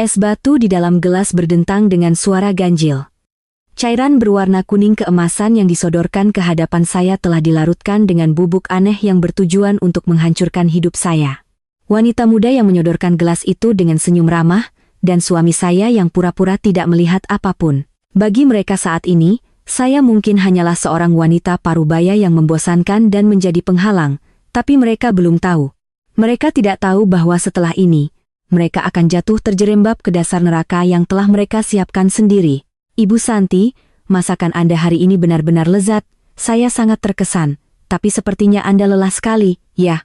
Es batu di dalam gelas berdentang dengan suara ganjil. Cairan berwarna kuning keemasan yang disodorkan ke hadapan saya telah dilarutkan dengan bubuk aneh yang bertujuan untuk menghancurkan hidup saya. Wanita muda yang menyodorkan gelas itu dengan senyum ramah, dan suami saya yang pura-pura tidak melihat apapun. Bagi mereka saat ini, saya mungkin hanyalah seorang wanita parubaya yang membosankan dan menjadi penghalang, tapi mereka belum tahu. Mereka tidak tahu bahwa setelah ini, mereka akan jatuh terjerembab ke dasar neraka yang telah mereka siapkan sendiri. Ibu Santi, masakan Anda hari ini benar-benar lezat. Saya sangat terkesan, tapi sepertinya Anda lelah sekali, ya?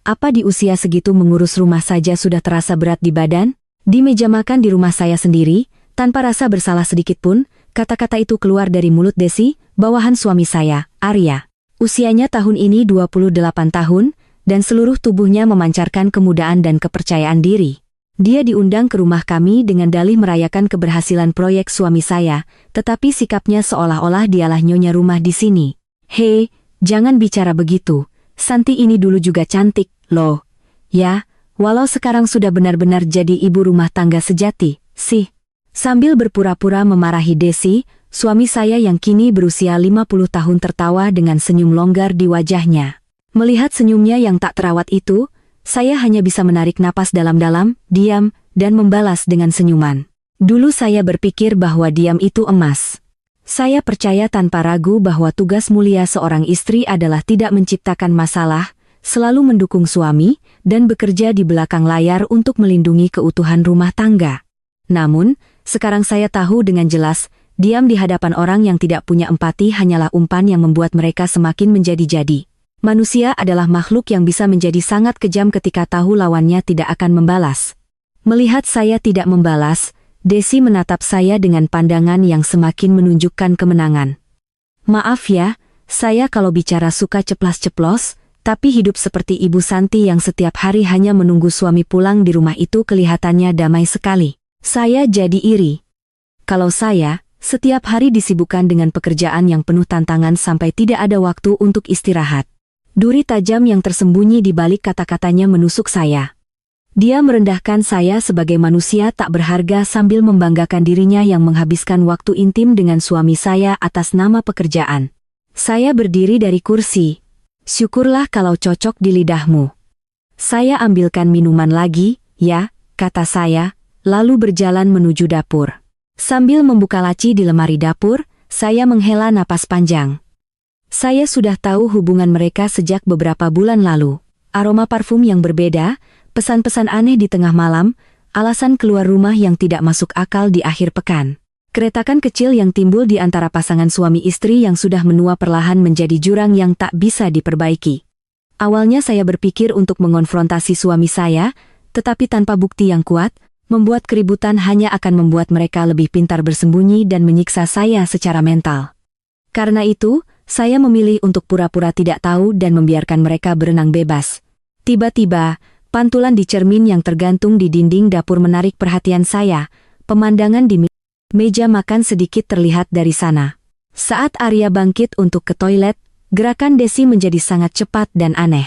Apa di usia segitu mengurus rumah saja sudah terasa berat di badan? Di meja makan di rumah saya sendiri, tanpa rasa bersalah sedikit pun, kata-kata itu keluar dari mulut Desi, bawahan suami saya, Arya. Usianya tahun ini 28 tahun, dan seluruh tubuhnya memancarkan kemudaan dan kepercayaan diri. Dia diundang ke rumah kami dengan dalih merayakan keberhasilan proyek suami saya, tetapi sikapnya seolah-olah dialah nyonya rumah di sini. Hei, jangan bicara begitu. Santi ini dulu juga cantik, loh. Ya, walau sekarang sudah benar-benar jadi ibu rumah tangga sejati, sih. Sambil berpura-pura memarahi Desi, suami saya yang kini berusia 50 tahun tertawa dengan senyum longgar di wajahnya. Melihat senyumnya yang tak terawat itu, saya hanya bisa menarik napas dalam-dalam, diam, dan membalas dengan senyuman. Dulu saya berpikir bahwa diam itu emas. Saya percaya tanpa ragu bahwa tugas mulia seorang istri adalah tidak menciptakan masalah, selalu mendukung suami, dan bekerja di belakang layar untuk melindungi keutuhan rumah tangga. Namun, sekarang saya tahu dengan jelas, diam di hadapan orang yang tidak punya empati hanyalah umpan yang membuat mereka semakin menjadi-jadi. Manusia adalah makhluk yang bisa menjadi sangat kejam ketika tahu lawannya tidak akan membalas. Melihat saya tidak membalas, Desi menatap saya dengan pandangan yang semakin menunjukkan kemenangan. Maaf ya, saya kalau bicara suka ceplas-ceplos, tapi hidup seperti Ibu Santi yang setiap hari hanya menunggu suami pulang di rumah itu kelihatannya damai sekali. Saya jadi iri. Kalau saya, setiap hari disibukkan dengan pekerjaan yang penuh tantangan sampai tidak ada waktu untuk istirahat. Duri tajam yang tersembunyi di balik kata-katanya menusuk saya. Dia merendahkan saya sebagai manusia tak berharga sambil membanggakan dirinya yang menghabiskan waktu intim dengan suami saya atas nama pekerjaan. Saya berdiri dari kursi. Syukurlah kalau cocok di lidahmu. Saya ambilkan minuman lagi, ya, kata saya, lalu berjalan menuju dapur. Sambil membuka laci di lemari dapur, saya menghela napas panjang. Saya sudah tahu hubungan mereka sejak beberapa bulan lalu. Aroma parfum yang berbeda, pesan-pesan aneh di tengah malam, alasan keluar rumah yang tidak masuk akal di akhir pekan. Keretakan kecil yang timbul di antara pasangan suami istri yang sudah menua perlahan menjadi jurang yang tak bisa diperbaiki. Awalnya saya berpikir untuk mengonfrontasi suami saya, tetapi tanpa bukti yang kuat, membuat keributan hanya akan membuat mereka lebih pintar bersembunyi dan menyiksa saya secara mental. Karena itu, saya memilih untuk pura-pura tidak tahu dan membiarkan mereka berenang bebas. Tiba-tiba, pantulan di cermin yang tergantung di dinding dapur menarik perhatian saya. Pemandangan di meja makan sedikit terlihat dari sana. Saat Arya bangkit untuk ke toilet, gerakan Desi menjadi sangat cepat dan aneh.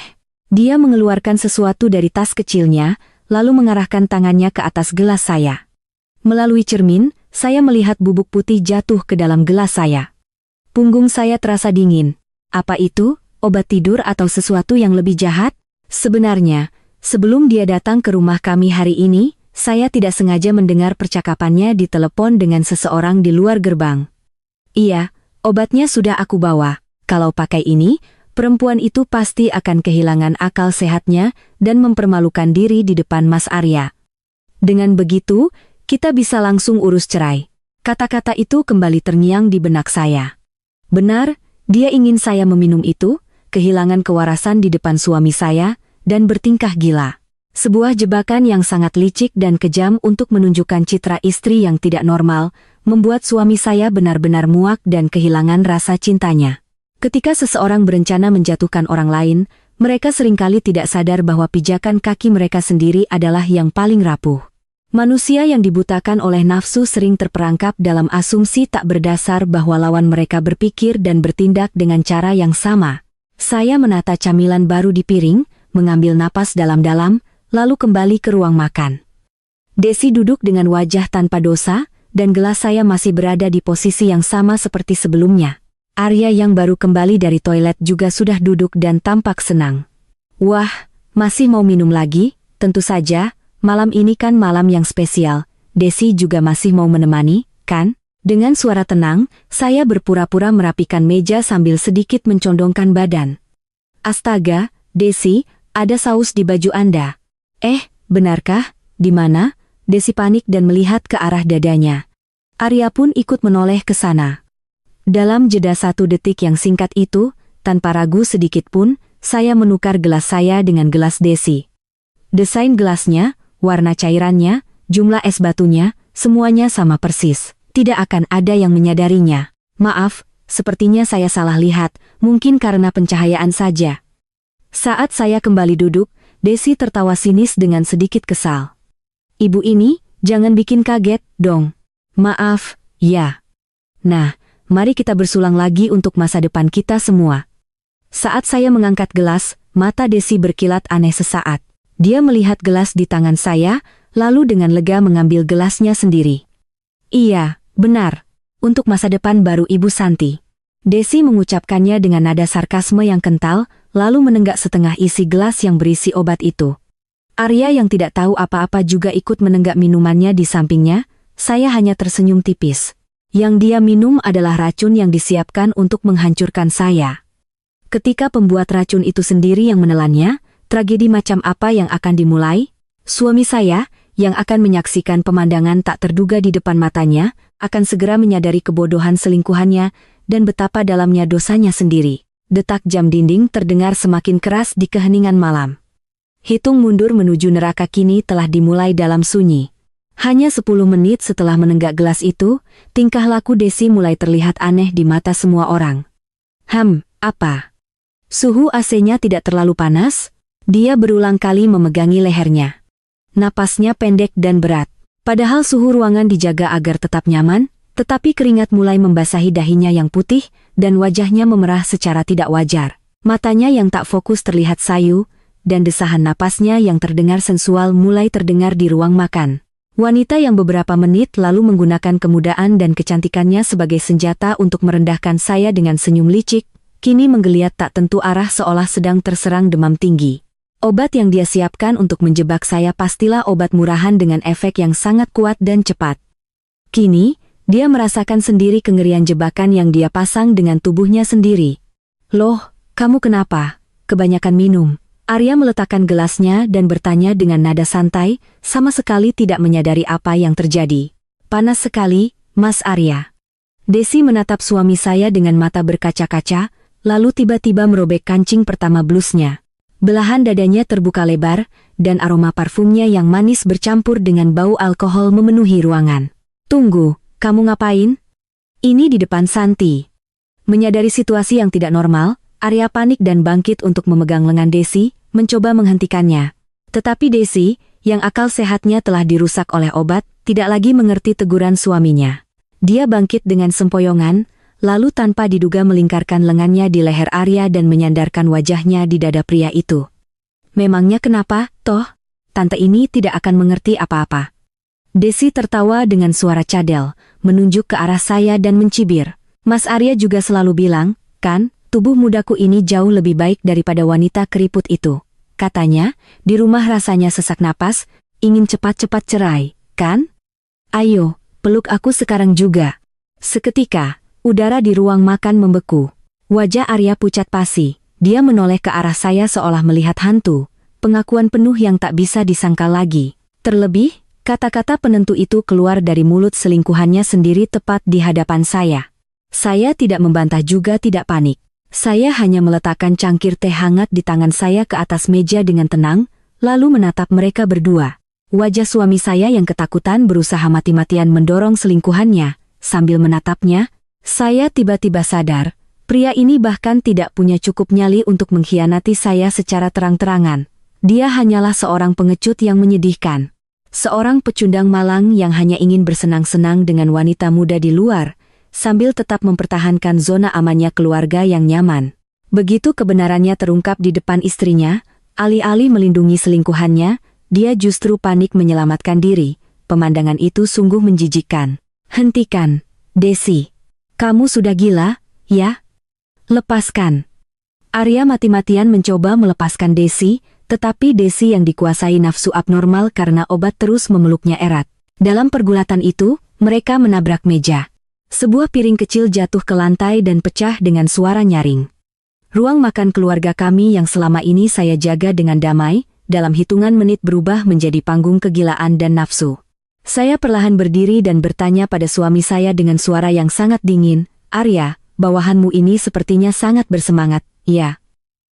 Dia mengeluarkan sesuatu dari tas kecilnya, lalu mengarahkan tangannya ke atas gelas saya. Melalui cermin, saya melihat bubuk putih jatuh ke dalam gelas saya. Punggung saya terasa dingin. Apa itu? Obat tidur atau sesuatu yang lebih jahat? Sebenarnya, sebelum dia datang ke rumah kami hari ini, saya tidak sengaja mendengar percakapannya di telepon dengan seseorang di luar gerbang. Iya, obatnya sudah aku bawa. Kalau pakai ini, perempuan itu pasti akan kehilangan akal sehatnya dan mempermalukan diri di depan Mas Arya. Dengan begitu, kita bisa langsung urus cerai. Kata-kata itu kembali terngiang di benak saya. Benar, dia ingin saya meminum itu, kehilangan kewarasan di depan suami saya, dan bertingkah gila. Sebuah jebakan yang sangat licik dan kejam untuk menunjukkan citra istri yang tidak normal, membuat suami saya benar-benar muak dan kehilangan rasa cintanya. Ketika seseorang berencana menjatuhkan orang lain, mereka seringkali tidak sadar bahwa pijakan kaki mereka sendiri adalah yang paling rapuh. Manusia yang dibutakan oleh nafsu sering terperangkap dalam asumsi tak berdasar bahwa lawan mereka berpikir dan bertindak dengan cara yang sama. Saya menata camilan baru di piring, mengambil napas dalam-dalam, lalu kembali ke ruang makan. Desi duduk dengan wajah tanpa dosa, dan gelas saya masih berada di posisi yang sama seperti sebelumnya. Arya yang baru kembali dari toilet juga sudah duduk dan tampak senang. Wah, masih mau minum lagi? Tentu saja, malam ini kan malam yang spesial. Desi juga masih mau menemani, kan? Dengan suara tenang, saya berpura-pura merapikan meja sambil sedikit mencondongkan badan. Astaga, Desi, ada saus di baju Anda. Benarkah? Di mana? Desi panik dan melihat ke arah dadanya. Arya pun ikut menoleh ke sana. Dalam jeda 1 detik yang singkat itu, tanpa ragu sedikit pun, saya menukar gelas saya dengan gelas Desi. Desain gelasnya, warna cairannya, jumlah es batunya, semuanya sama persis. Tidak akan ada yang menyadarinya. Maaf, sepertinya saya salah lihat, mungkin karena pencahayaan saja. Saat saya kembali duduk, Desi tertawa sinis dengan sedikit kesal. Ibu ini, jangan bikin kaget, dong. Maaf, ya. Nah, mari kita bersulang lagi untuk masa depan kita semua. Saat saya mengangkat gelas, mata Desi berkilat aneh sesaat. Dia melihat gelas di tangan saya, lalu dengan lega mengambil gelasnya sendiri. Iya, benar. Untuk masa depan baru Ibu Santi. Desi mengucapkannya dengan nada sarkasme yang kental, lalu menenggak setengah isi gelas yang berisi obat itu. Arya yang tidak tahu apa-apa juga ikut menenggak minumannya di sampingnya. Saya hanya tersenyum tipis. Yang dia minum adalah racun yang disiapkan untuk menghancurkan saya. Ketika pembuat racun itu sendiri yang menelannya, tragedi macam apa yang akan dimulai? Suami saya, yang akan menyaksikan pemandangan tak terduga di depan matanya, akan segera menyadari kebodohan selingkuhannya dan betapa dalamnya dosanya sendiri. Detak jam dinding terdengar semakin keras di keheningan malam. Hitung mundur menuju neraka kini telah dimulai dalam sunyi. Hanya 10 menit setelah menenggak gelas itu, tingkah laku Desi mulai terlihat aneh di mata semua orang. Apa? Suhu AC-nya tidak terlalu panas? Dia berulang kali memegangi lehernya. Napasnya pendek dan berat. Padahal suhu ruangan dijaga agar tetap nyaman, tetapi keringat mulai membasahi dahinya yang putih, dan wajahnya memerah secara tidak wajar. Matanya yang tak fokus terlihat sayu, dan desahan napasnya yang terdengar sensual mulai terdengar di ruang makan. Wanita yang beberapa menit lalu menggunakan kemudaan dan kecantikannya sebagai senjata untuk merendahkan saya dengan senyum licik, kini menggeliat tak tentu arah seolah sedang terserang demam tinggi. Obat yang dia siapkan untuk menjebak saya pastilah obat murahan dengan efek yang sangat kuat dan cepat. Kini, dia merasakan sendiri kengerian jebakan yang dia pasang dengan tubuhnya sendiri. Loh, kamu kenapa? Kebanyakan minum. Arya meletakkan gelasnya dan bertanya dengan nada santai, sama sekali tidak menyadari apa yang terjadi. Panas sekali, Mas Arya. Desi menatap suami saya dengan mata berkaca-kaca, lalu tiba-tiba merobek kancing pertama blusnya. Belahan dadanya terbuka lebar, dan aroma parfumnya yang manis bercampur dengan bau alkohol memenuhi ruangan. Tunggu, kamu ngapain? Ini di depan Santi. Menyadari situasi yang tidak normal, Arya panik dan bangkit untuk memegang lengan Desi, mencoba menghentikannya. Tetapi Desi, yang akal sehatnya telah dirusak oleh obat, tidak lagi mengerti teguran suaminya. Dia bangkit dengan sempoyongan, lalu tanpa diduga melingkarkan lengannya di leher Arya dan menyandarkan wajahnya di dada pria itu. Memangnya kenapa, toh? Tante ini tidak akan mengerti apa-apa. Desi tertawa dengan suara cadel, menunjuk ke arah saya dan mencibir. Mas Arya juga selalu bilang, kan? Tubuh mudaku ini jauh lebih baik daripada wanita keriput itu. Katanya, di rumah rasanya sesak napas, ingin cepat-cepat cerai, kan? Ayo, peluk aku sekarang juga. Seketika, udara di ruang makan membeku. Wajah Arya pucat pasi. Dia menoleh ke arah saya seolah melihat hantu. Pengakuan penuh yang tak bisa disangkal lagi. Terlebih, kata-kata penentu itu keluar dari mulut selingkuhannya sendiri tepat di hadapan saya. Saya tidak membantah juga tidak panik. Saya hanya meletakkan cangkir teh hangat di tangan saya ke atas meja dengan tenang, lalu menatap mereka berdua. Wajah suami saya yang ketakutan berusaha mati-matian mendorong selingkuhannya. Sambil menatapnya, saya tiba-tiba sadar, pria ini bahkan tidak punya cukup nyali untuk mengkhianati saya secara terang-terangan. Dia hanyalah seorang pengecut yang menyedihkan. Seorang pecundang malang yang hanya ingin bersenang-senang dengan wanita muda di luar, sambil tetap mempertahankan zona amannya keluarga yang nyaman. Begitu kebenarannya terungkap di depan istrinya, alih-alih melindungi selingkuhannya, dia justru panik menyelamatkan diri, pemandangan itu sungguh menjijikkan. Hentikan, Desi. Kamu sudah gila, ya? Lepaskan. Arya mati-matian mencoba melepaskan Desi, tetapi Desi yang dikuasai nafsu abnormal karena obat terus memeluknya erat. Dalam pergulatan itu, mereka menabrak meja. Sebuah piring kecil jatuh ke lantai dan pecah dengan suara nyaring. Ruang makan keluarga kami yang selama ini saya jaga dengan damai, dalam hitungan menit berubah menjadi panggung kegilaan dan nafsu. Saya perlahan berdiri dan bertanya pada suami saya dengan suara yang sangat dingin, "Arya, bawahanmu ini sepertinya sangat bersemangat, ya?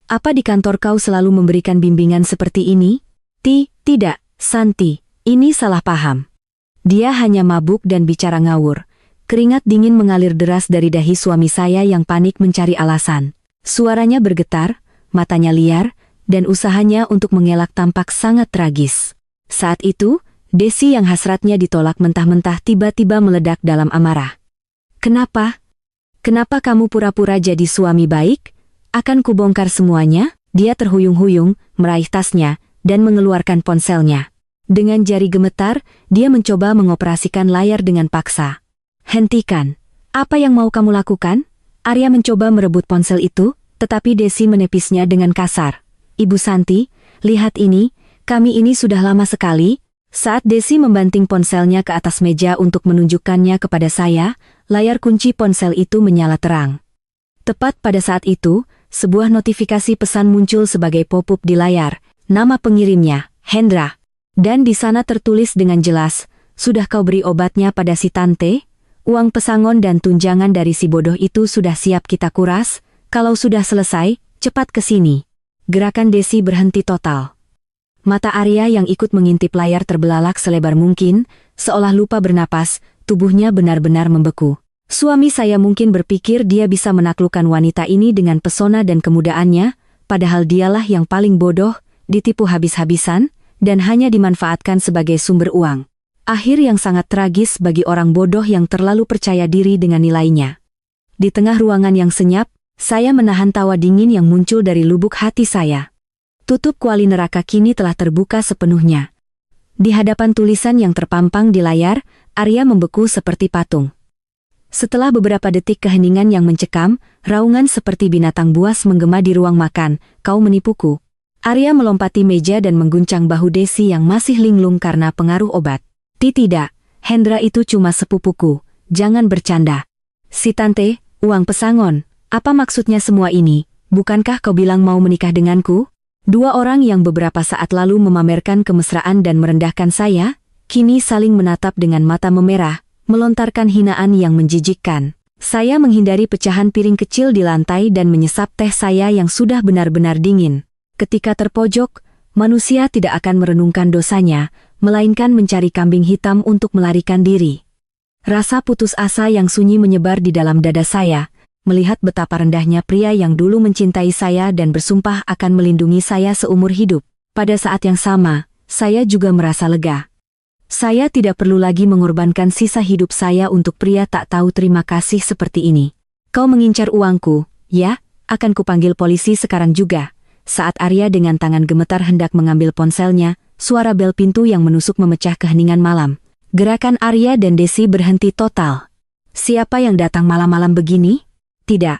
Apa di kantor kau selalu memberikan bimbingan seperti ini?" Tidak, Santi, ini salah paham. Dia hanya mabuk dan bicara ngawur." Keringat dingin mengalir deras dari dahi suami saya yang panik mencari alasan. Suaranya bergetar, matanya liar, dan usahanya untuk mengelak tampak sangat tragis. Saat itu, Desi yang hasratnya ditolak mentah-mentah tiba-tiba meledak dalam amarah. "Kenapa? Kenapa kamu pura-pura jadi suami baik? Akan kubongkar semuanya." Dia terhuyung-huyung, meraih tasnya, dan mengeluarkan ponselnya. Dengan jari gemetar, dia mencoba mengoperasikan layar dengan paksa. "Hentikan. Apa yang mau kamu lakukan?" Arya mencoba merebut ponsel itu, tetapi Desi menepisnya dengan kasar. "Ibu Santi, lihat ini, kami ini sudah lama sekali." Saat Desi membanting ponselnya ke atas meja untuk menunjukkannya kepada saya, layar kunci ponsel itu menyala terang. Tepat pada saat itu, sebuah notifikasi pesan muncul sebagai pop-up di layar. Nama pengirimnya, Hendra. Dan di sana tertulis dengan jelas, "Sudah kau beri obatnya pada si Tante? Uang pesangon dan tunjangan dari si bodoh itu sudah siap kita kuras. Kalau sudah selesai, cepat ke sini." Gerakan Desi berhenti total. Mata Arya yang ikut mengintip layar terbelalak selebar mungkin, seolah lupa bernapas, tubuhnya benar-benar membeku. Suami saya mungkin berpikir dia bisa menaklukkan wanita ini dengan pesona dan kemudaannya, padahal dialah yang paling bodoh, ditipu habis-habisan, dan hanya dimanfaatkan sebagai sumber uang. Akhir yang sangat tragis bagi orang bodoh yang terlalu percaya diri dengan nilainya. Di tengah ruangan yang senyap, saya menahan tawa dingin yang muncul dari lubuk hati saya. Tutup kuali neraka kini telah terbuka sepenuhnya. Di hadapan tulisan yang terpampang di layar, Arya membeku seperti patung. Setelah beberapa detik keheningan yang mencekam, raungan seperti binatang buas menggema di ruang makan. "Kau menipuku." Arya melompati meja dan mengguncang bahu Desi yang masih linglung karena pengaruh obat. "Tidak, Hendra itu cuma sepupuku, jangan bercanda." "Si Tante, uang pesangon, apa maksudnya semua ini? Bukankah kau bilang mau menikah denganku?" Dua orang yang beberapa saat lalu memamerkan kemesraan dan merendahkan saya, kini saling menatap dengan mata memerah, melontarkan hinaan yang menjijikkan. Saya menghindari pecahan piring kecil di lantai dan menyesap teh saya yang sudah benar-benar dingin. Ketika terpojok, manusia tidak akan merenungkan dosanya, melainkan mencari kambing hitam untuk melarikan diri. Rasa putus asa yang sunyi menyebar di dalam dada saya, melihat betapa rendahnya pria yang dulu mencintai saya dan bersumpah akan melindungi saya seumur hidup. Pada saat yang sama, saya juga merasa lega. Saya tidak perlu lagi mengorbankan sisa hidup saya untuk pria tak tahu terima kasih seperti ini. "Kau mengincar uangku, ya? Akan kupanggil polisi sekarang juga." Saat Arya dengan tangan gemetar hendak mengambil ponselnya, suara bel pintu yang menusuk memecah keheningan malam. Gerakan Arya dan Desi berhenti total. Siapa yang datang malam-malam begini? Tidak.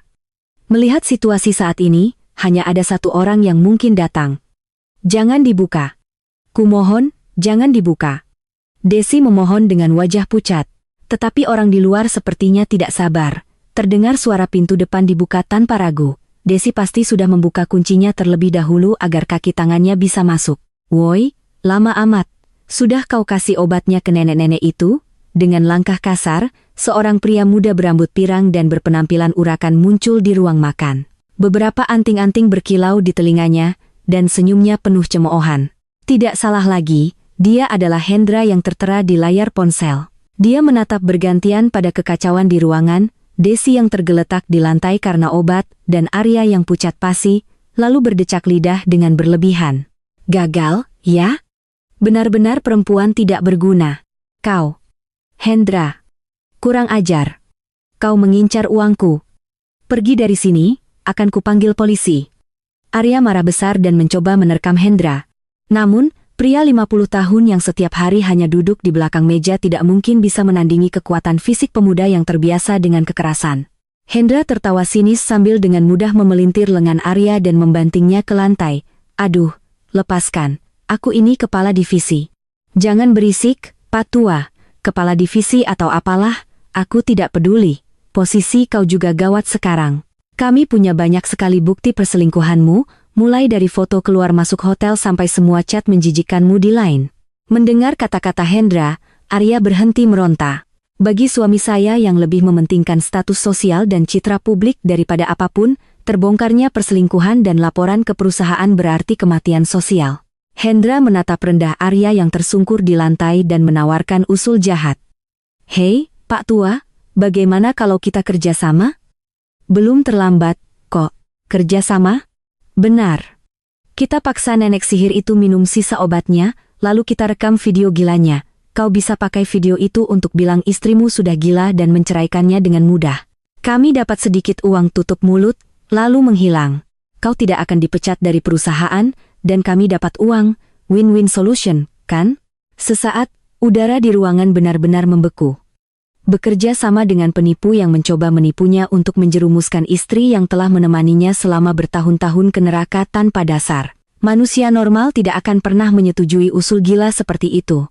Melihat situasi saat ini, hanya ada satu orang yang mungkin datang. "Jangan dibuka. Kumohon, jangan dibuka." Desi memohon dengan wajah pucat. Tetapi orang di luar sepertinya tidak sabar. Terdengar suara pintu depan dibuka tanpa ragu. Desi pasti sudah membuka kuncinya terlebih dahulu agar kaki tangannya bisa masuk. "Woi, lama amat. Sudah kau kasih obatnya ke nenek-nenek itu?" Dengan langkah kasar, seorang pria muda berambut pirang dan berpenampilan urakan muncul di ruang makan. Beberapa anting-anting berkilau di telinganya, dan senyumnya penuh cemoohan. Tidak salah lagi, dia adalah Hendra yang tertera di layar ponsel. Dia menatap bergantian pada kekacauan di ruangan, Desi yang tergeletak di lantai karena obat, dan Arya yang pucat pasi, lalu berdecak lidah dengan berlebihan. "Gagal, ya? Benar-benar perempuan tidak berguna. Kau, Hendra, kurang ajar. Kau mengincar uangku. Pergi dari sini, akan kupanggil polisi." Arya marah besar dan mencoba menerkam Hendra. Namun, Pria 50 tahun yang setiap hari hanya duduk di belakang meja tidak mungkin bisa menandingi kekuatan fisik pemuda yang terbiasa dengan kekerasan. Hendra tertawa sinis sambil dengan mudah memelintir lengan Arya dan membantingnya ke lantai. Aduh, lepaskan, aku ini kepala divisi. Jangan berisik, Pak Tua, kepala divisi atau apalah, aku tidak peduli. Posisi kau juga gawat sekarang. Kami punya banyak sekali bukti perselingkuhanmu, mulai dari foto keluar masuk hotel sampai semua chat menjijikkanmu di Line. Mendengar kata-kata Hendra, Arya berhenti meronta. Bagi suami saya yang lebih mementingkan status sosial dan citra publik daripada apapun, terbongkarnya perselingkuhan dan laporan ke perusahaan berarti kematian sosial. Hendra menatap rendah Arya yang tersungkur di lantai dan menawarkan usul jahat. Hei, Pak Tua, bagaimana kalau kita kerjasama? Belum terlambat, kok. Kerjasama? Benar. Kita paksa nenek sihir itu minum sisa obatnya, lalu kita rekam video gilanya. Kau bisa pakai video itu untuk bilang istrimu sudah gila dan menceraikannya dengan mudah. Kami dapat sedikit uang tutup mulut, lalu menghilang. Kau tidak akan dipecat dari perusahaan, dan kami dapat uang, win-win solution, kan? Sesaat, udara di ruangan benar-benar membeku. Bekerja sama dengan penipu yang mencoba menipunya untuk menjerumuskan istri yang telah menemaninya selama bertahun-tahun ke neraka tanpa dasar. Manusia normal tidak akan pernah menyetujui usul gila seperti itu.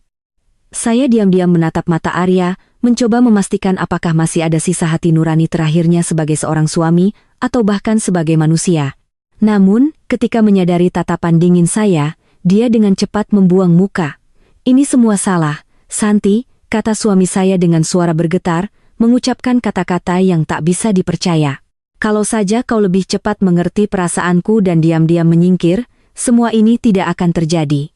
Saya diam-diam menatap mata Arya, mencoba memastikan apakah masih ada sisa hati nurani terakhirnya sebagai seorang suami, atau bahkan sebagai manusia. Namun, ketika menyadari tatapan dingin saya, dia dengan cepat membuang muka. Ini semua salah, Santi, kata suami saya dengan suara bergetar, mengucapkan kata-kata yang tak bisa dipercaya. Kalau saja kau lebih cepat mengerti perasaanku dan diam-diam menyingkir, semua ini tidak akan terjadi.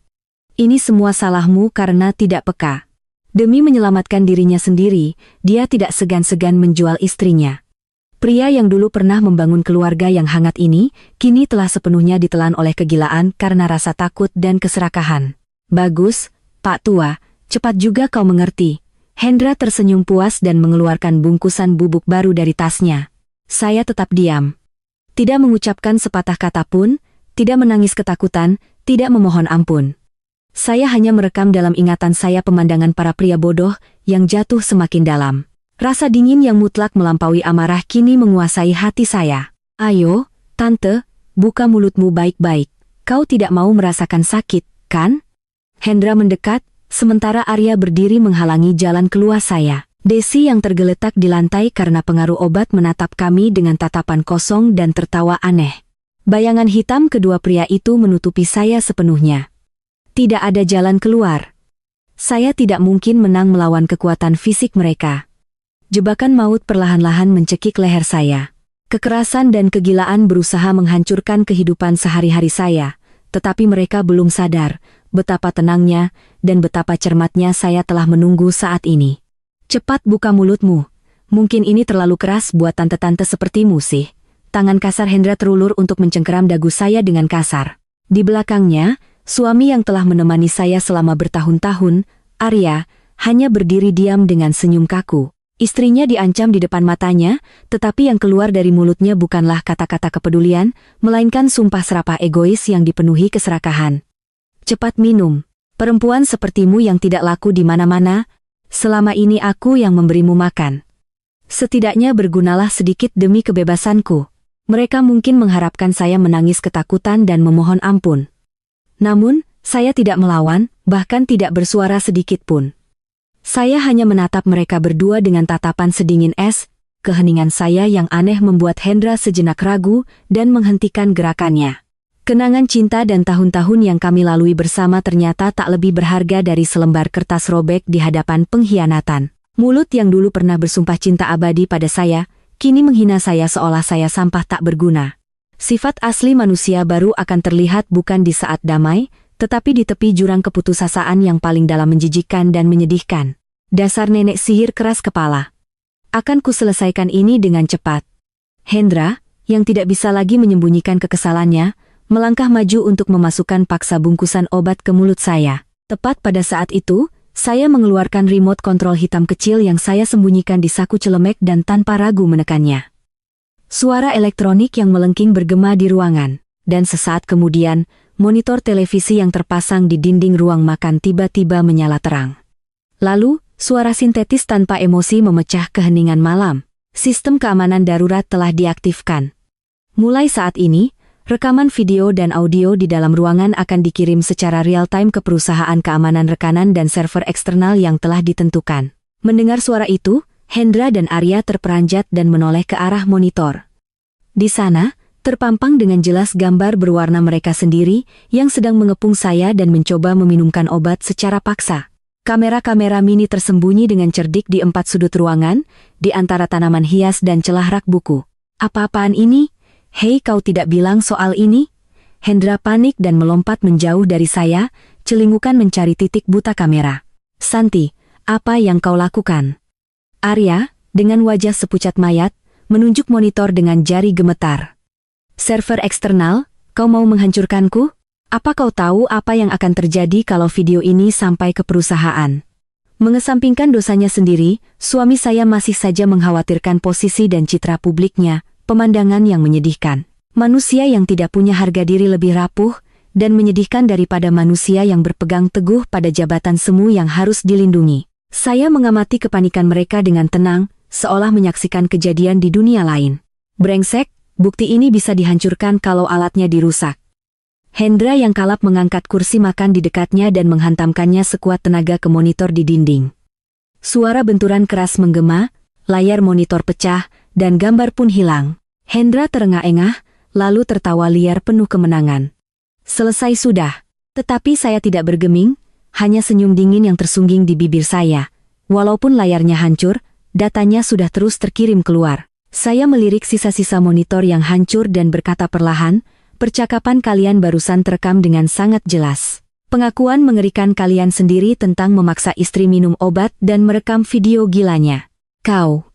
Ini semua salahmu karena tidak peka. Demi menyelamatkan dirinya sendiri, dia tidak segan-segan menjual istrinya. Pria yang dulu pernah membangun keluarga yang hangat ini, kini telah sepenuhnya ditelan oleh kegilaan karena rasa takut dan keserakahan. Bagus, Pak Tua, cepat juga kau mengerti. Hendra tersenyum puas dan mengeluarkan bungkusan bubuk baru dari tasnya. Saya tetap diam. Tidak mengucapkan sepatah kata pun, tidak menangis ketakutan, tidak memohon ampun. Saya hanya merekam dalam ingatan saya pemandangan para pria bodoh yang jatuh semakin dalam. Rasa dingin yang mutlak melampaui amarah kini menguasai hati saya. Ayo, Tante, buka mulutmu baik-baik. Kau tidak mau merasakan sakit, kan? Hendra mendekat, sementara Arya berdiri menghalangi jalan keluar saya. Desi yang tergeletak di lantai karena pengaruh obat menatap kami dengan tatapan kosong dan tertawa aneh. Bayangan hitam kedua pria itu menutupi saya sepenuhnya. Tidak ada jalan keluar. Saya tidak mungkin menang melawan kekuatan fisik mereka. Jebakan maut perlahan-lahan mencekik leher saya. Kekerasan dan kegilaan berusaha menghancurkan kehidupan sehari-hari saya, tetapi mereka belum sadar betapa tenangnya dan betapa cermatnya saya telah menunggu saat ini. Cepat buka mulutmu. Mungkin ini terlalu keras buat tante-tante sepertimu sih. Tangan kasar Hendra terulur untuk mencengkeram dagu saya dengan kasar. Di belakangnya, suami yang telah menemani saya selama bertahun-tahun, Arya, hanya berdiri diam dengan senyum kaku. Istrinya diancam di depan matanya, tetapi yang keluar dari mulutnya bukanlah kata-kata kepedulian, melainkan sumpah serapah egois yang dipenuhi keserakahan. Cepat minum. Perempuan sepertimu yang tidak laku di mana-mana, selama ini aku yang memberimu makan. Setidaknya bergunalah sedikit demi kebebasanku. Mereka mungkin mengharapkan saya menangis ketakutan dan memohon ampun. Namun, saya tidak melawan, bahkan tidak bersuara sedikit pun. Saya hanya menatap mereka berdua dengan tatapan sedingin es. Keheningan saya yang aneh membuat Hendra sejenak ragu dan menghentikan gerakannya. Kenangan cinta dan tahun-tahun yang kami lalui bersama ternyata tak lebih berharga dari selembar kertas robek di hadapan pengkhianatan. Mulut yang dulu pernah bersumpah cinta abadi pada saya, kini menghina saya seolah saya sampah tak berguna. Sifat asli manusia baru akan terlihat bukan di saat damai, tetapi di tepi jurang keputusasaan yang paling dalam menjijikkan dan menyedihkan. Dasar nenek sihir keras kepala. Akan kuselesaikan ini dengan cepat. Hendra, yang tidak bisa lagi menyembunyikan kekesalannya, melangkah maju untuk memasukkan paksa bungkusan obat ke mulut saya. Tepat pada saat itu, saya mengeluarkan remote kontrol hitam kecil yang saya sembunyikan di saku celemek dan tanpa ragu menekannya. Suara elektronik yang melengking bergema di ruangan, dan sesaat kemudian, monitor televisi yang terpasang di dinding ruang makan tiba-tiba menyala terang. Lalu, suara sintetis tanpa emosi memecah keheningan malam. Sistem keamanan darurat telah diaktifkan. Mulai saat ini, rekaman video dan audio di dalam ruangan akan dikirim secara real-time ke perusahaan keamanan rekanan dan server eksternal yang telah ditentukan. Mendengar suara itu, Hendra dan Arya terperanjat dan menoleh ke arah monitor. Di sana, terpampang dengan jelas gambar berwarna mereka sendiri yang sedang mengepung saya dan mencoba meminumkan obat secara paksa. Kamera-kamera mini tersembunyi dengan cerdik di 4 sudut ruangan, di antara tanaman hias dan celah rak buku. Apa-apaan ini? Hei, kau tidak bilang soal ini? Hendra panik dan melompat menjauh dari saya, celingukan mencari titik buta kamera. Santi, apa yang kau lakukan? Arya, dengan wajah sepucat mayat, menunjuk monitor dengan jari gemetar. Server eksternal, kau mau menghancurkanku? Apa kau tahu apa yang akan terjadi kalau video ini sampai ke perusahaan? Mengesampingkan dosanya sendiri, suami saya masih saja mengkhawatirkan posisi dan citra publiknya, pemandangan yang menyedihkan. Manusia yang tidak punya harga diri lebih rapuh, dan menyedihkan daripada manusia yang berpegang teguh pada jabatan semu yang harus dilindungi. Saya mengamati kepanikan mereka dengan tenang, seolah menyaksikan kejadian di dunia lain. Brengsek, bukti ini bisa dihancurkan kalau alatnya dirusak. Hendra yang kalap mengangkat kursi makan di dekatnya dan menghantamkannya sekuat tenaga ke monitor di dinding. Suara benturan keras menggema, layar monitor pecah, dan gambar pun hilang. Hendra terengah-engah, lalu tertawa liar penuh kemenangan. Selesai sudah. Tetapi saya tidak bergeming, hanya senyum dingin yang tersungging di bibir saya. Walaupun layarnya hancur, datanya sudah terus terkirim keluar. Saya melirik sisa-sisa monitor yang hancur dan berkata perlahan, percakapan kalian barusan terekam dengan sangat jelas. Pengakuan mengerikan kalian sendiri tentang memaksa istri minum obat dan merekam video gilanya. Kau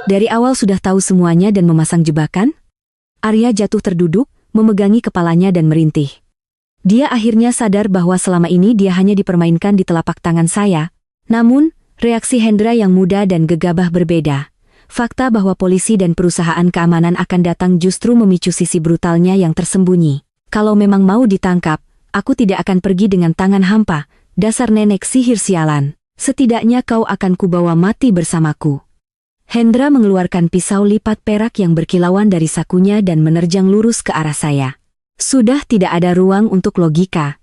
dari awal sudah tahu semuanya dan memasang jebakan? Arya jatuh terduduk, memegangi kepalanya dan merintih. Dia akhirnya sadar bahwa selama ini dia hanya dipermainkan di telapak tangan saya. Namun, reaksi Hendra yang muda dan gegabah berbeda. Fakta bahwa polisi dan perusahaan keamanan akan datang justru memicu sisi brutalnya yang tersembunyi. Kalau memang mau ditangkap, aku tidak akan pergi dengan tangan hampa, dasar nenek sihir sialan. Setidaknya kau akan kubawa mati bersamaku. Hendra mengeluarkan pisau lipat perak yang berkilauan dari sakunya dan menerjang lurus ke arah saya. Sudah tidak ada ruang untuk logika.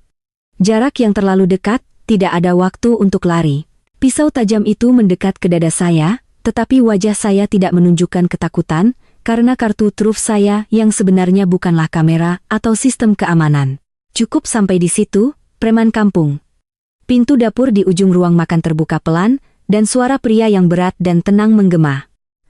Jarak yang terlalu dekat, tidak ada waktu untuk lari. Pisau tajam itu mendekat ke dada saya, tetapi wajah saya tidak menunjukkan ketakutan, karena kartu truf saya yang sebenarnya bukanlah kamera atau sistem keamanan. Cukup sampai di situ, preman kampung. Pintu dapur di ujung ruang makan terbuka pelan, dan suara pria yang berat dan tenang menggema.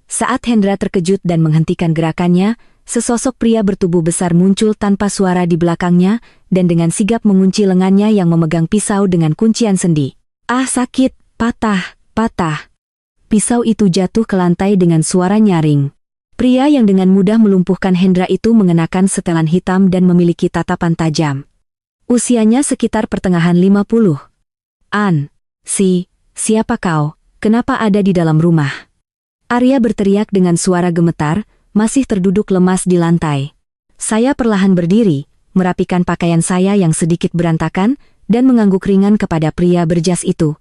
Saat Hendra terkejut dan menghentikan gerakannya, sesosok pria bertubuh besar muncul tanpa suara di belakangnya, dan dengan sigap mengunci lengannya yang memegang pisau dengan kuncian sendi. Ah, sakit, patah, patah. Pisau itu jatuh ke lantai dengan suara nyaring. Pria yang dengan mudah melumpuhkan Hendra itu mengenakan setelan hitam dan memiliki tatapan tajam. Usianya sekitar pertengahan 50. Siapa kau? Kenapa ada di dalam rumah? Arya berteriak dengan suara gemetar, masih terduduk lemas di lantai. Saya perlahan berdiri, merapikan pakaian saya yang sedikit berantakan, dan mengangguk ringan kepada pria berjas itu.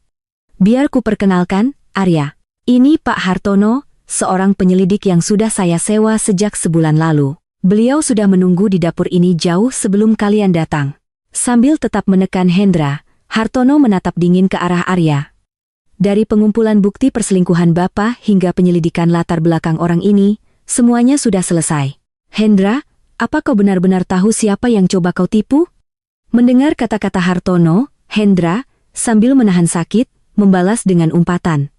Biar ku perkenalkan, Arya. Ini Pak Hartono, seorang penyelidik yang sudah saya sewa sejak sebulan lalu. Beliau sudah menunggu di dapur ini jauh sebelum kalian datang. Sambil tetap menekan Hendra, Hartono menatap dingin ke arah Arya. Dari pengumpulan bukti perselingkuhan Bapak hingga penyelidikan latar belakang orang ini, semuanya sudah selesai. Hendra, apa kau benar-benar tahu siapa yang coba kau tipu? Mendengar kata-kata Hartono, Hendra, sambil menahan sakit, membalas dengan umpatan.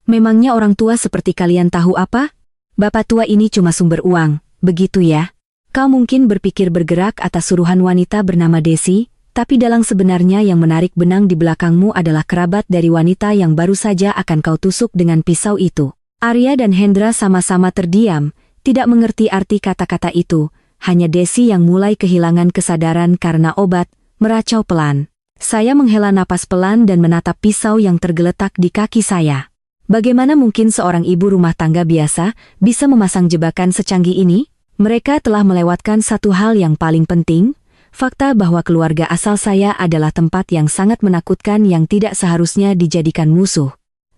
Memangnya orang tua seperti kalian tahu apa? Bapak tua ini cuma sumber uang, begitu ya? Kau mungkin berpikir bergerak atas suruhan wanita bernama Desi, tapi dalang sebenarnya yang menarik benang di belakangmu adalah kerabat dari wanita yang baru saja akan kau tusuk dengan pisau itu. Arya dan Hendra sama-sama terdiam, tidak mengerti arti kata-kata itu, hanya Desi yang mulai kehilangan kesadaran karena obat, meracau pelan. Saya menghela napas pelan dan menatap pisau yang tergeletak di kaki saya. Bagaimana mungkin seorang ibu rumah tangga biasa bisa memasang jebakan secanggih ini? Mereka telah melewatkan satu hal yang paling penting. Fakta bahwa keluarga asal saya adalah tempat yang sangat menakutkan yang tidak seharusnya dijadikan musuh.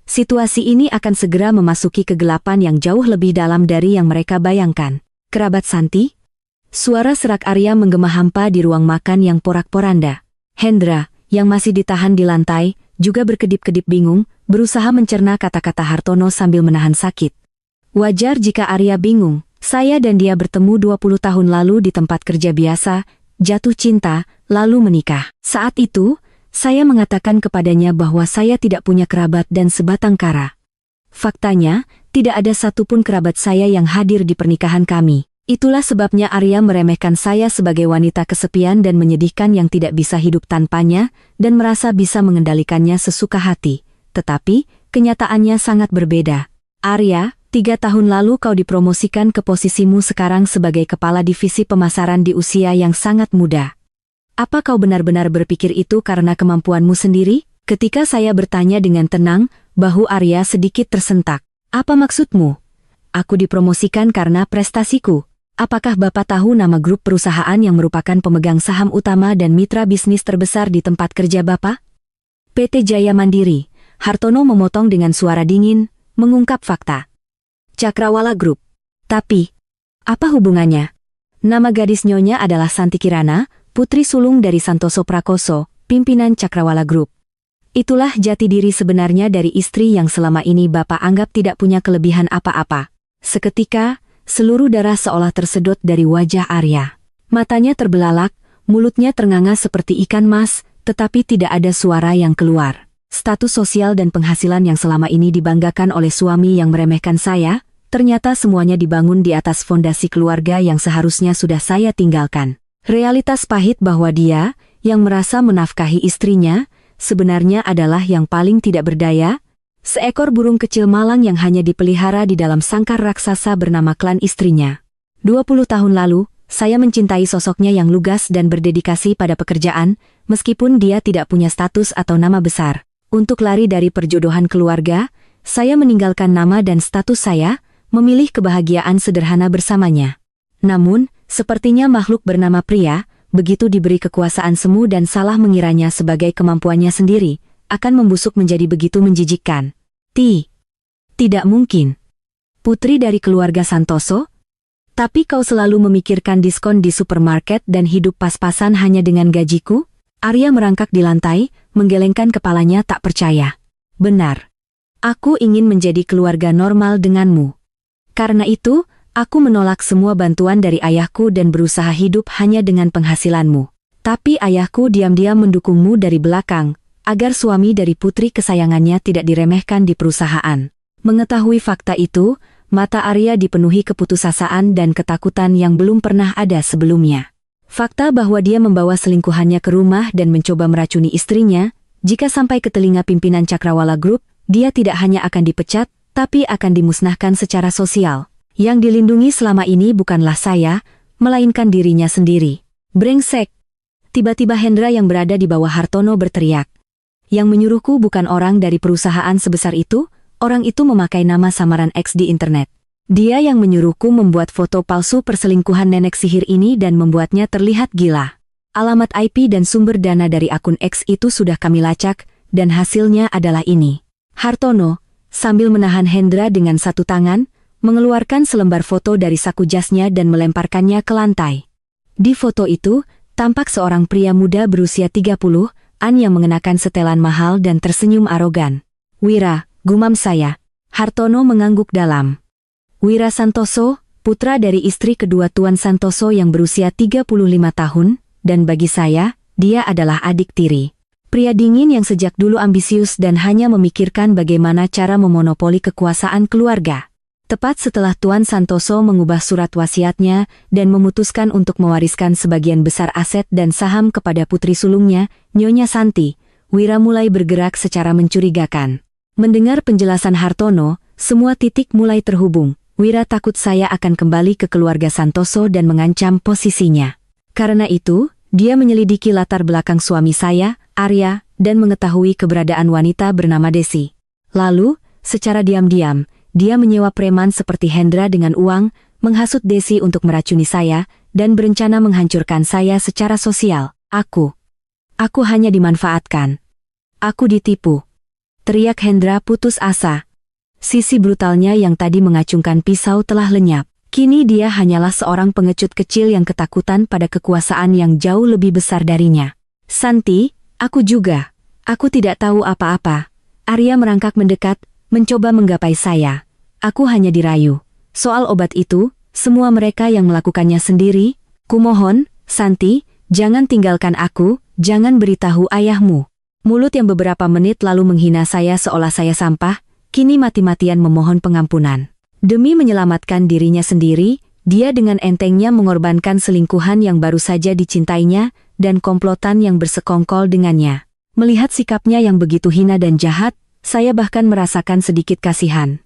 Situasi ini akan segera memasuki kegelapan yang jauh lebih dalam dari yang mereka bayangkan. Kerabat Santi? Suara serak Arya menggema hampa di ruang makan yang porak-poranda. Hendra, yang masih ditahan di lantai, juga berkedip-kedip bingung, berusaha mencerna kata-kata Hartono sambil menahan sakit. Wajar jika Arya bingung. Saya dan dia bertemu 20 tahun lalu di tempat kerja biasa, jatuh cinta, lalu menikah. Saat itu, saya mengatakan kepadanya bahwa saya tidak punya kerabat dan sebatang kara. Faktanya, tidak ada satupun kerabat saya yang hadir di pernikahan kami. Itulah sebabnya Arya meremehkan saya sebagai wanita kesepian dan menyedihkan yang tidak bisa hidup tanpanya, dan merasa bisa mengendalikannya sesuka hati. Tetapi, kenyataannya sangat berbeda. Arya, 3 tahun lalu kau dipromosikan ke posisimu sekarang sebagai kepala divisi pemasaran di usia yang sangat muda. Apa kau benar-benar berpikir itu karena kemampuanmu sendiri? Ketika saya bertanya dengan tenang, bahu Arya sedikit tersentak. Apa maksudmu? Aku dipromosikan karena prestasiku. Apakah Bapak tahu nama grup perusahaan yang merupakan pemegang saham utama dan mitra bisnis terbesar di tempat kerja Bapak? PT Jaya Mandiri. Hartono memotong dengan suara dingin, mengungkap fakta. Cakrawala Group. Tapi, apa hubungannya? Nama gadis nyonya adalah Santi Kirana, putri sulung dari Santoso Prakoso, pimpinan Cakrawala Group. Itulah jati diri sebenarnya dari istri yang selama ini Bapak anggap tidak punya kelebihan apa-apa. Seketika, seluruh darah seolah tersedot dari wajah Arya. Matanya terbelalak, mulutnya ternganga seperti ikan mas, tetapi tidak ada suara yang keluar. Status sosial dan penghasilan yang selama ini dibanggakan oleh suami yang meremehkan saya, ternyata semuanya dibangun di atas fondasi keluarga yang seharusnya sudah saya tinggalkan. Realitas pahit bahwa dia, yang merasa menafkahi istrinya, sebenarnya adalah yang paling tidak berdaya, seekor burung kecil malang yang hanya dipelihara di dalam sangkar raksasa bernama klan istrinya. 20 tahun lalu, saya mencintai sosoknya yang lugas dan berdedikasi pada pekerjaan, meskipun dia tidak punya status atau nama besar. Untuk lari dari perjodohan keluarga, saya meninggalkan nama dan status saya, memilih kebahagiaan sederhana bersamanya. Namun, sepertinya makhluk bernama pria, begitu diberi kekuasaan semu dan salah mengiranya sebagai kemampuannya sendiri, akan membusuk menjadi begitu menjijikkan. Tidak mungkin. Putri dari keluarga Santoso? Tapi kau selalu memikirkan diskon di supermarket dan hidup pas-pasan hanya dengan gajiku? Arya merangkak di lantai, menggelengkan kepalanya tak percaya. Benar. Aku ingin menjadi keluarga normal denganmu. Karena itu, aku menolak semua bantuan dari ayahku dan berusaha hidup hanya dengan penghasilanmu. Tapi ayahku diam-diam mendukungmu dari belakang, agar suami dari putri kesayangannya tidak diremehkan di perusahaan. Mengetahui fakta itu, mata Arya dipenuhi keputusasaan dan ketakutan yang belum pernah ada sebelumnya. Fakta bahwa dia membawa selingkuhannya ke rumah dan mencoba meracuni istrinya, jika sampai ke telinga pimpinan Cakrawala Group, dia tidak hanya akan dipecat, tapi akan dimusnahkan secara sosial. Yang dilindungi selama ini bukanlah saya, melainkan dirinya sendiri. Brengsek! Tiba-tiba Hendra yang berada di bawah Hartono berteriak. Yang menyuruhku bukan orang dari perusahaan sebesar itu, orang itu memakai nama samaran X di internet. Dia yang menyuruhku membuat foto palsu perselingkuhan nenek sihir ini dan membuatnya terlihat gila. Alamat IP dan sumber dana dari akun X itu sudah kami lacak, dan hasilnya adalah ini. Hartono, sambil menahan Hendra dengan satu tangan, mengeluarkan selembar foto dari saku jasnya dan melemparkannya ke lantai. Di foto itu, tampak seorang pria muda berusia 30-an yang mengenakan setelan mahal dan tersenyum arogan. Wira, gumam saya. Hartono mengangguk dalam. Wira Santoso, putra dari istri kedua Tuan Santoso yang berusia 35 tahun, dan bagi saya, dia adalah adik tiri. Pria dingin yang sejak dulu ambisius dan hanya memikirkan bagaimana cara memonopoli kekuasaan keluarga. Tepat setelah Tuan Santoso mengubah surat wasiatnya dan memutuskan untuk mewariskan sebagian besar aset dan saham kepada putri sulungnya, Nyonya Santi, Wira mulai bergerak secara mencurigakan. Mendengar penjelasan Hartono, semua titik mulai terhubung. Wira takut saya akan kembali ke keluarga Santoso dan mengancam posisinya. Karena itu, dia menyelidiki latar belakang suami saya, Arya, dan mengetahui keberadaan wanita bernama Desi. Lalu, secara diam-diam, dia menyewa preman seperti Hendra dengan uang, menghasut Desi untuk meracuni saya, dan berencana menghancurkan saya secara sosial. Aku hanya dimanfaatkan. Aku ditipu. Teriak Hendra putus asa. Sisi brutalnya yang tadi mengacungkan pisau telah lenyap. Kini dia hanyalah seorang pengecut kecil yang ketakutan pada kekuasaan yang jauh lebih besar darinya. Santi, aku juga. Aku tidak tahu apa-apa. Arya merangkak mendekat, mencoba menggapai saya. Aku hanya dirayu. Soal obat itu, semua mereka yang melakukannya sendiri. Kumohon, Santi, jangan tinggalkan aku, jangan beritahu ayahmu. Mulut yang beberapa menit lalu menghina saya seolah saya sampah, kini mati-matian memohon pengampunan. Demi menyelamatkan dirinya sendiri, dia dengan entengnya mengorbankan selingkuhan yang baru saja dicintainya, dan komplotan yang bersekongkol dengannya. Melihat sikapnya yang begitu hina dan jahat, saya bahkan merasakan sedikit kasihan.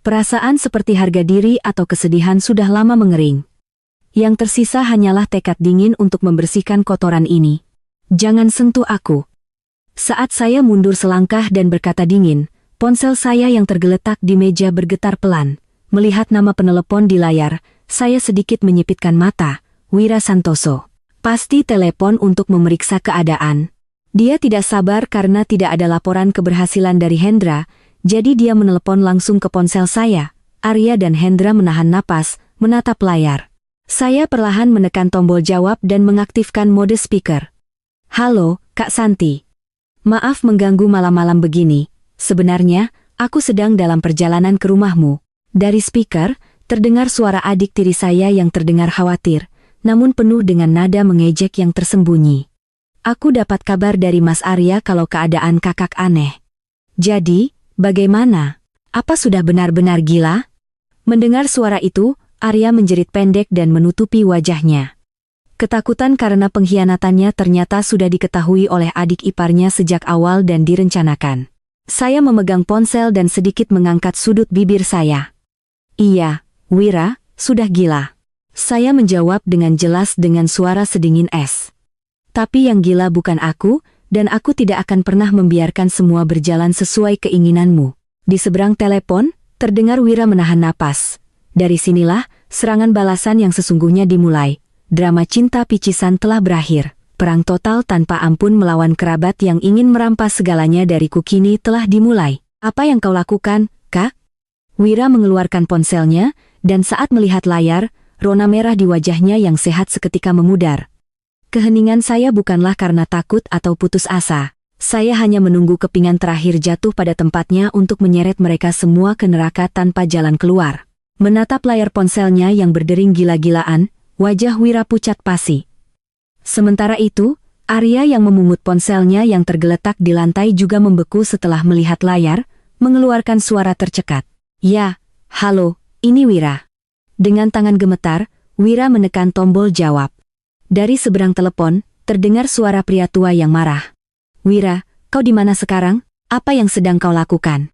Perasaan seperti harga diri atau kesedihan sudah lama mengering. Yang tersisa hanyalah tekad dingin untuk membersihkan kotoran ini. Jangan sentuh aku. Saat saya mundur selangkah dan berkata dingin, ponsel saya yang tergeletak di meja bergetar pelan. Melihat nama penelepon di layar, saya sedikit menyipitkan mata. Wira Santoso. Pasti telepon untuk memeriksa keadaan. Dia tidak sabar karena tidak ada laporan keberhasilan dari Hendra, jadi dia menelepon langsung ke ponsel saya. Arya dan Hendra menahan napas, menatap layar. Saya perlahan menekan tombol jawab dan mengaktifkan mode speaker. Halo, Kak Santi. Maaf mengganggu malam-malam begini. Sebenarnya, aku sedang dalam perjalanan ke rumahmu. Dari speaker, terdengar suara adik tiri saya yang terdengar khawatir, namun penuh dengan nada mengejek yang tersembunyi. Aku dapat kabar dari Mas Arya kalau keadaan kakak aneh. Jadi, bagaimana? Apa sudah benar-benar gila? Mendengar suara itu, Arya menjerit pendek dan menutupi wajahnya. Ketakutan karena pengkhianatannya ternyata sudah diketahui oleh adik iparnya sejak awal dan direncanakan. Saya memegang ponsel dan sedikit mengangkat sudut bibir saya. Iya, Wira, sudah gila. Saya menjawab dengan jelas dengan suara sedingin es. Tapi yang gila bukan aku, dan aku tidak akan pernah membiarkan semua berjalan sesuai keinginanmu. Di seberang telepon, terdengar Wira menahan napas. Dari sinilah, serangan balasan yang sesungguhnya dimulai. Drama cinta picisan telah berakhir. Perang total tanpa ampun melawan kerabat yang ingin merampas segalanya dariku kini telah dimulai. Apa yang kau lakukan, Kak? Wira mengeluarkan ponselnya, dan saat melihat layar, rona merah di wajahnya yang sehat seketika memudar. Keheningan saya bukanlah karena takut atau putus asa. Saya hanya menunggu kepingan terakhir jatuh pada tempatnya untuk menyeret mereka semua ke neraka tanpa jalan keluar. Menatap layar ponselnya yang berdering gila-gilaan, wajah Wira pucat pasi. Sementara itu, Arya yang memungut ponselnya yang tergeletak di lantai juga membeku setelah melihat layar, mengeluarkan suara tercekat. Ya, halo, ini Wira. Dengan tangan gemetar, Wira menekan tombol jawab. Dari seberang telepon, terdengar suara pria tua yang marah. Wira, kau di mana sekarang? Apa yang sedang kau lakukan?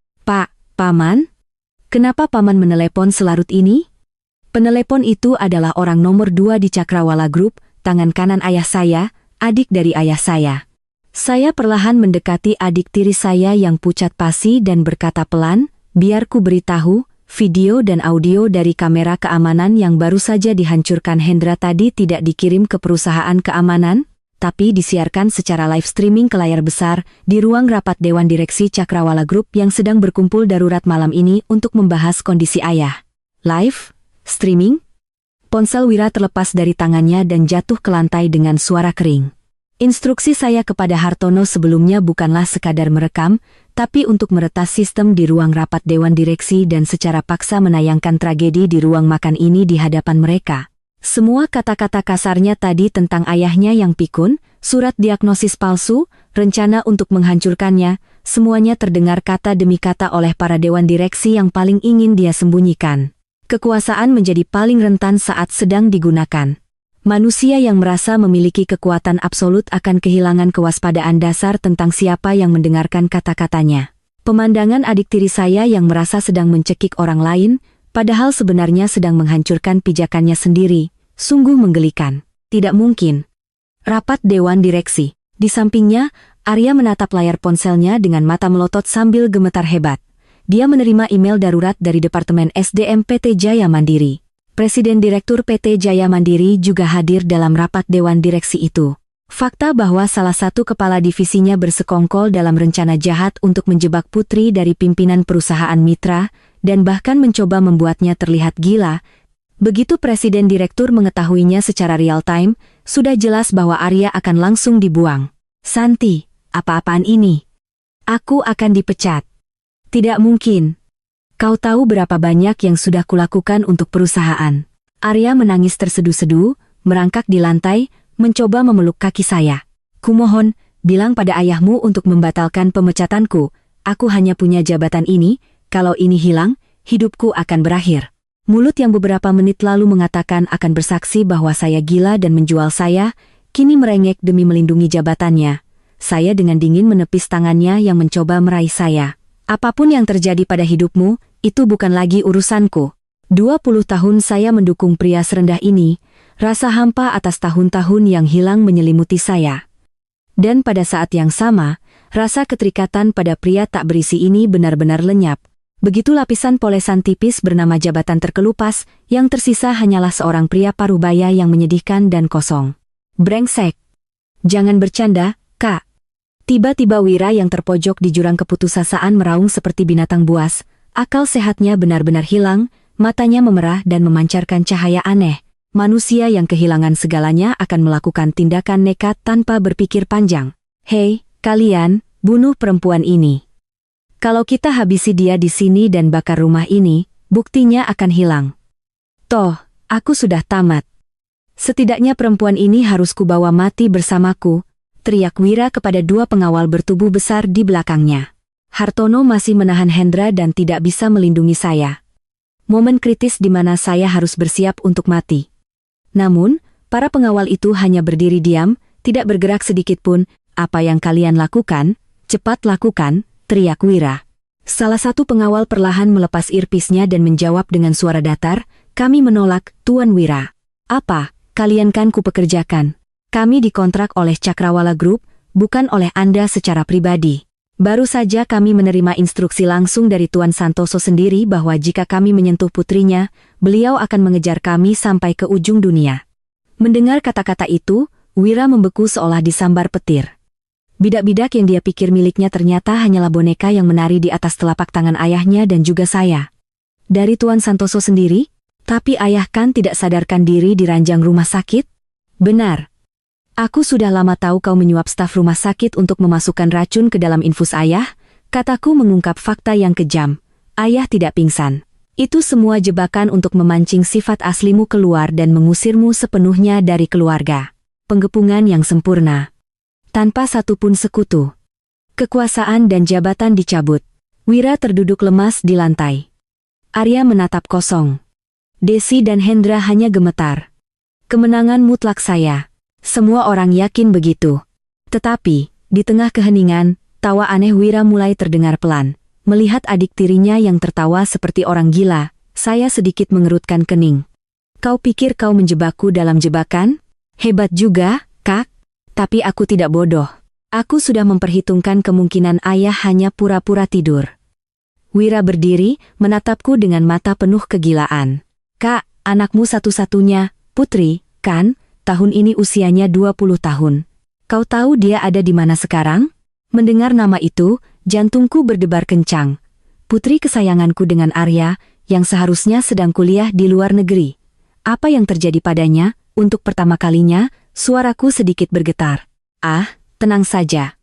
Paman? Kenapa Paman menelepon selarut ini? Penelepon itu adalah orang nomor 2 di Cakrawala Group, tangan kanan ayah saya, adik dari ayah saya. Saya perlahan mendekati adik tiri saya yang pucat pasi dan berkata pelan, biar ku beritahu, video dan audio dari kamera keamanan yang baru saja dihancurkan Hendra tadi tidak dikirim ke perusahaan keamanan, tapi disiarkan secara live streaming ke layar besar di ruang rapat Dewan Direksi Cakrawala Group yang sedang berkumpul darurat malam ini untuk membahas kondisi ayah. Live? Streaming? Ponsel Wira terlepas dari tangannya dan jatuh ke lantai dengan suara kering. Instruksi saya kepada Hartono sebelumnya bukanlah sekadar merekam, tapi untuk meretas sistem di ruang rapat Dewan Direksi dan secara paksa menayangkan tragedi di ruang makan ini di hadapan mereka. Semua kata-kata kasarnya tadi tentang ayahnya yang pikun, surat diagnosis palsu, rencana untuk menghancurkannya, semuanya terdengar kata demi kata oleh para Dewan Direksi yang paling ingin dia sembunyikan. Kekuasaan menjadi paling rentan saat sedang digunakan. Manusia yang merasa memiliki kekuatan absolut akan kehilangan kewaspadaan dasar tentang siapa yang mendengarkan kata-katanya. Pemandangan adik tiri saya yang merasa sedang mencekik orang lain, padahal sebenarnya sedang menghancurkan pijakannya sendiri, sungguh menggelikan. Tidak mungkin. Rapat Dewan Direksi. Di sampingnya, Arya menatap layar ponselnya dengan mata melotot sambil gemetar hebat. Dia menerima email darurat dari Departemen SDM PT Jaya Mandiri. Presiden Direktur PT Jaya Mandiri juga hadir dalam rapat Dewan Direksi itu. Fakta bahwa salah satu kepala divisinya bersekongkol dalam rencana jahat untuk menjebak Putri dari pimpinan perusahaan mitra, dan bahkan mencoba membuatnya terlihat gila. Begitu Presiden Direktur mengetahuinya secara real time, sudah jelas bahwa Arya akan langsung dibuang. Santi, apa-apaan ini? Aku akan dipecat. Tidak mungkin. Kau tahu berapa banyak yang sudah kulakukan untuk perusahaan. Arya menangis tersedu-sedu, merangkak di lantai, mencoba memeluk kaki saya. Kumohon, bilang pada ayahmu untuk membatalkan pemecatanku. Aku hanya punya jabatan ini, kalau ini hilang, hidupku akan berakhir. Mulut yang beberapa menit lalu mengatakan akan bersaksi bahwa saya gila dan menjual saya, kini merengek demi melindungi jabatannya. Saya dengan dingin menepis tangannya yang mencoba meraih saya. Apapun yang terjadi pada hidupmu, itu bukan lagi urusanku. 20 tahun saya mendukung pria serendah ini, rasa hampa atas tahun-tahun yang hilang menyelimuti saya. Dan pada saat yang sama, rasa keterikatan pada pria tak berisi ini benar-benar lenyap. Begitu lapisan polesan tipis bernama jabatan terkelupas, yang tersisa hanyalah seorang pria parubaya yang menyedihkan dan kosong. Brengsek. Jangan bercanda, Kak. Tiba-tiba Wira yang terpojok di jurang keputusasaan meraung seperti binatang buas. Akal sehatnya benar-benar hilang, matanya memerah dan memancarkan cahaya aneh. Manusia yang kehilangan segalanya akan melakukan tindakan nekat tanpa berpikir panjang. Hei, kalian, bunuh perempuan ini. Kalau kita habisi dia di sini dan bakar rumah ini, buktinya akan hilang. Toh, aku sudah tamat. Setidaknya perempuan ini harus kubawa mati bersamaku, teriak Wira kepada dua pengawal bertubuh besar di belakangnya. Hartono masih menahan Hendra dan tidak bisa melindungi saya. Momen kritis di mana saya harus bersiap untuk mati. Namun, para pengawal itu hanya berdiri diam, tidak bergerak sedikit pun. Apa yang kalian lakukan, cepat lakukan, teriak Wira. Salah satu pengawal perlahan melepas earpiece-nya dan menjawab dengan suara datar, kami menolak, Tuan Wira. Apa, kalian kan kupekerjakan. Kami dikontrak oleh Cakrawala Group, bukan oleh Anda secara pribadi. Baru saja kami menerima instruksi langsung dari Tuan Santoso sendiri bahwa jika kami menyentuh putrinya, beliau akan mengejar kami sampai ke ujung dunia. Mendengar kata-kata itu, Wira membeku seolah disambar petir. Bidak-bidak yang dia pikir miliknya ternyata hanyalah boneka yang menari di atas telapak tangan ayahnya dan juga saya. Dari Tuan Santoso sendiri? Tapi ayah kan tidak sadarkan diri di ranjang rumah sakit? Benar. Aku sudah lama tahu kau menyuap staf rumah sakit untuk memasukkan racun ke dalam infus ayah, kataku mengungkap fakta yang kejam. Ayah tidak pingsan. Itu semua jebakan untuk memancing sifat aslimu keluar dan mengusirmu sepenuhnya dari keluarga. Penggepungan yang sempurna. Tanpa satupun sekutu. Kekuasaan dan jabatan dicabut. Wira terduduk lemas di lantai. Arya menatap kosong. Desi dan Hendra hanya gemetar. Kemenangan mutlak saya. Semua orang yakin begitu. Tetapi, di tengah keheningan, tawa aneh Wira mulai terdengar pelan. Melihat adik tirinya yang tertawa seperti orang gila, saya sedikit mengerutkan kening. Kau pikir kau menjebakku dalam jebakan? Hebat juga, Kak. Tapi aku tidak bodoh. Aku sudah memperhitungkan kemungkinan ayah hanya pura-pura tidur. Wira berdiri, menatapku dengan mata penuh kegilaan. Kak, anakmu satu-satunya, Putri, kan? Tahun ini usianya 20 tahun. Kau tahu dia ada di mana sekarang? Mendengar nama itu, jantungku berdebar kencang. Putri kesayanganku dengan Arya, yang seharusnya sedang kuliah di luar negeri. Apa yang terjadi padanya? Untuk pertama kalinya, suaraku sedikit bergetar. Ah, tenang saja.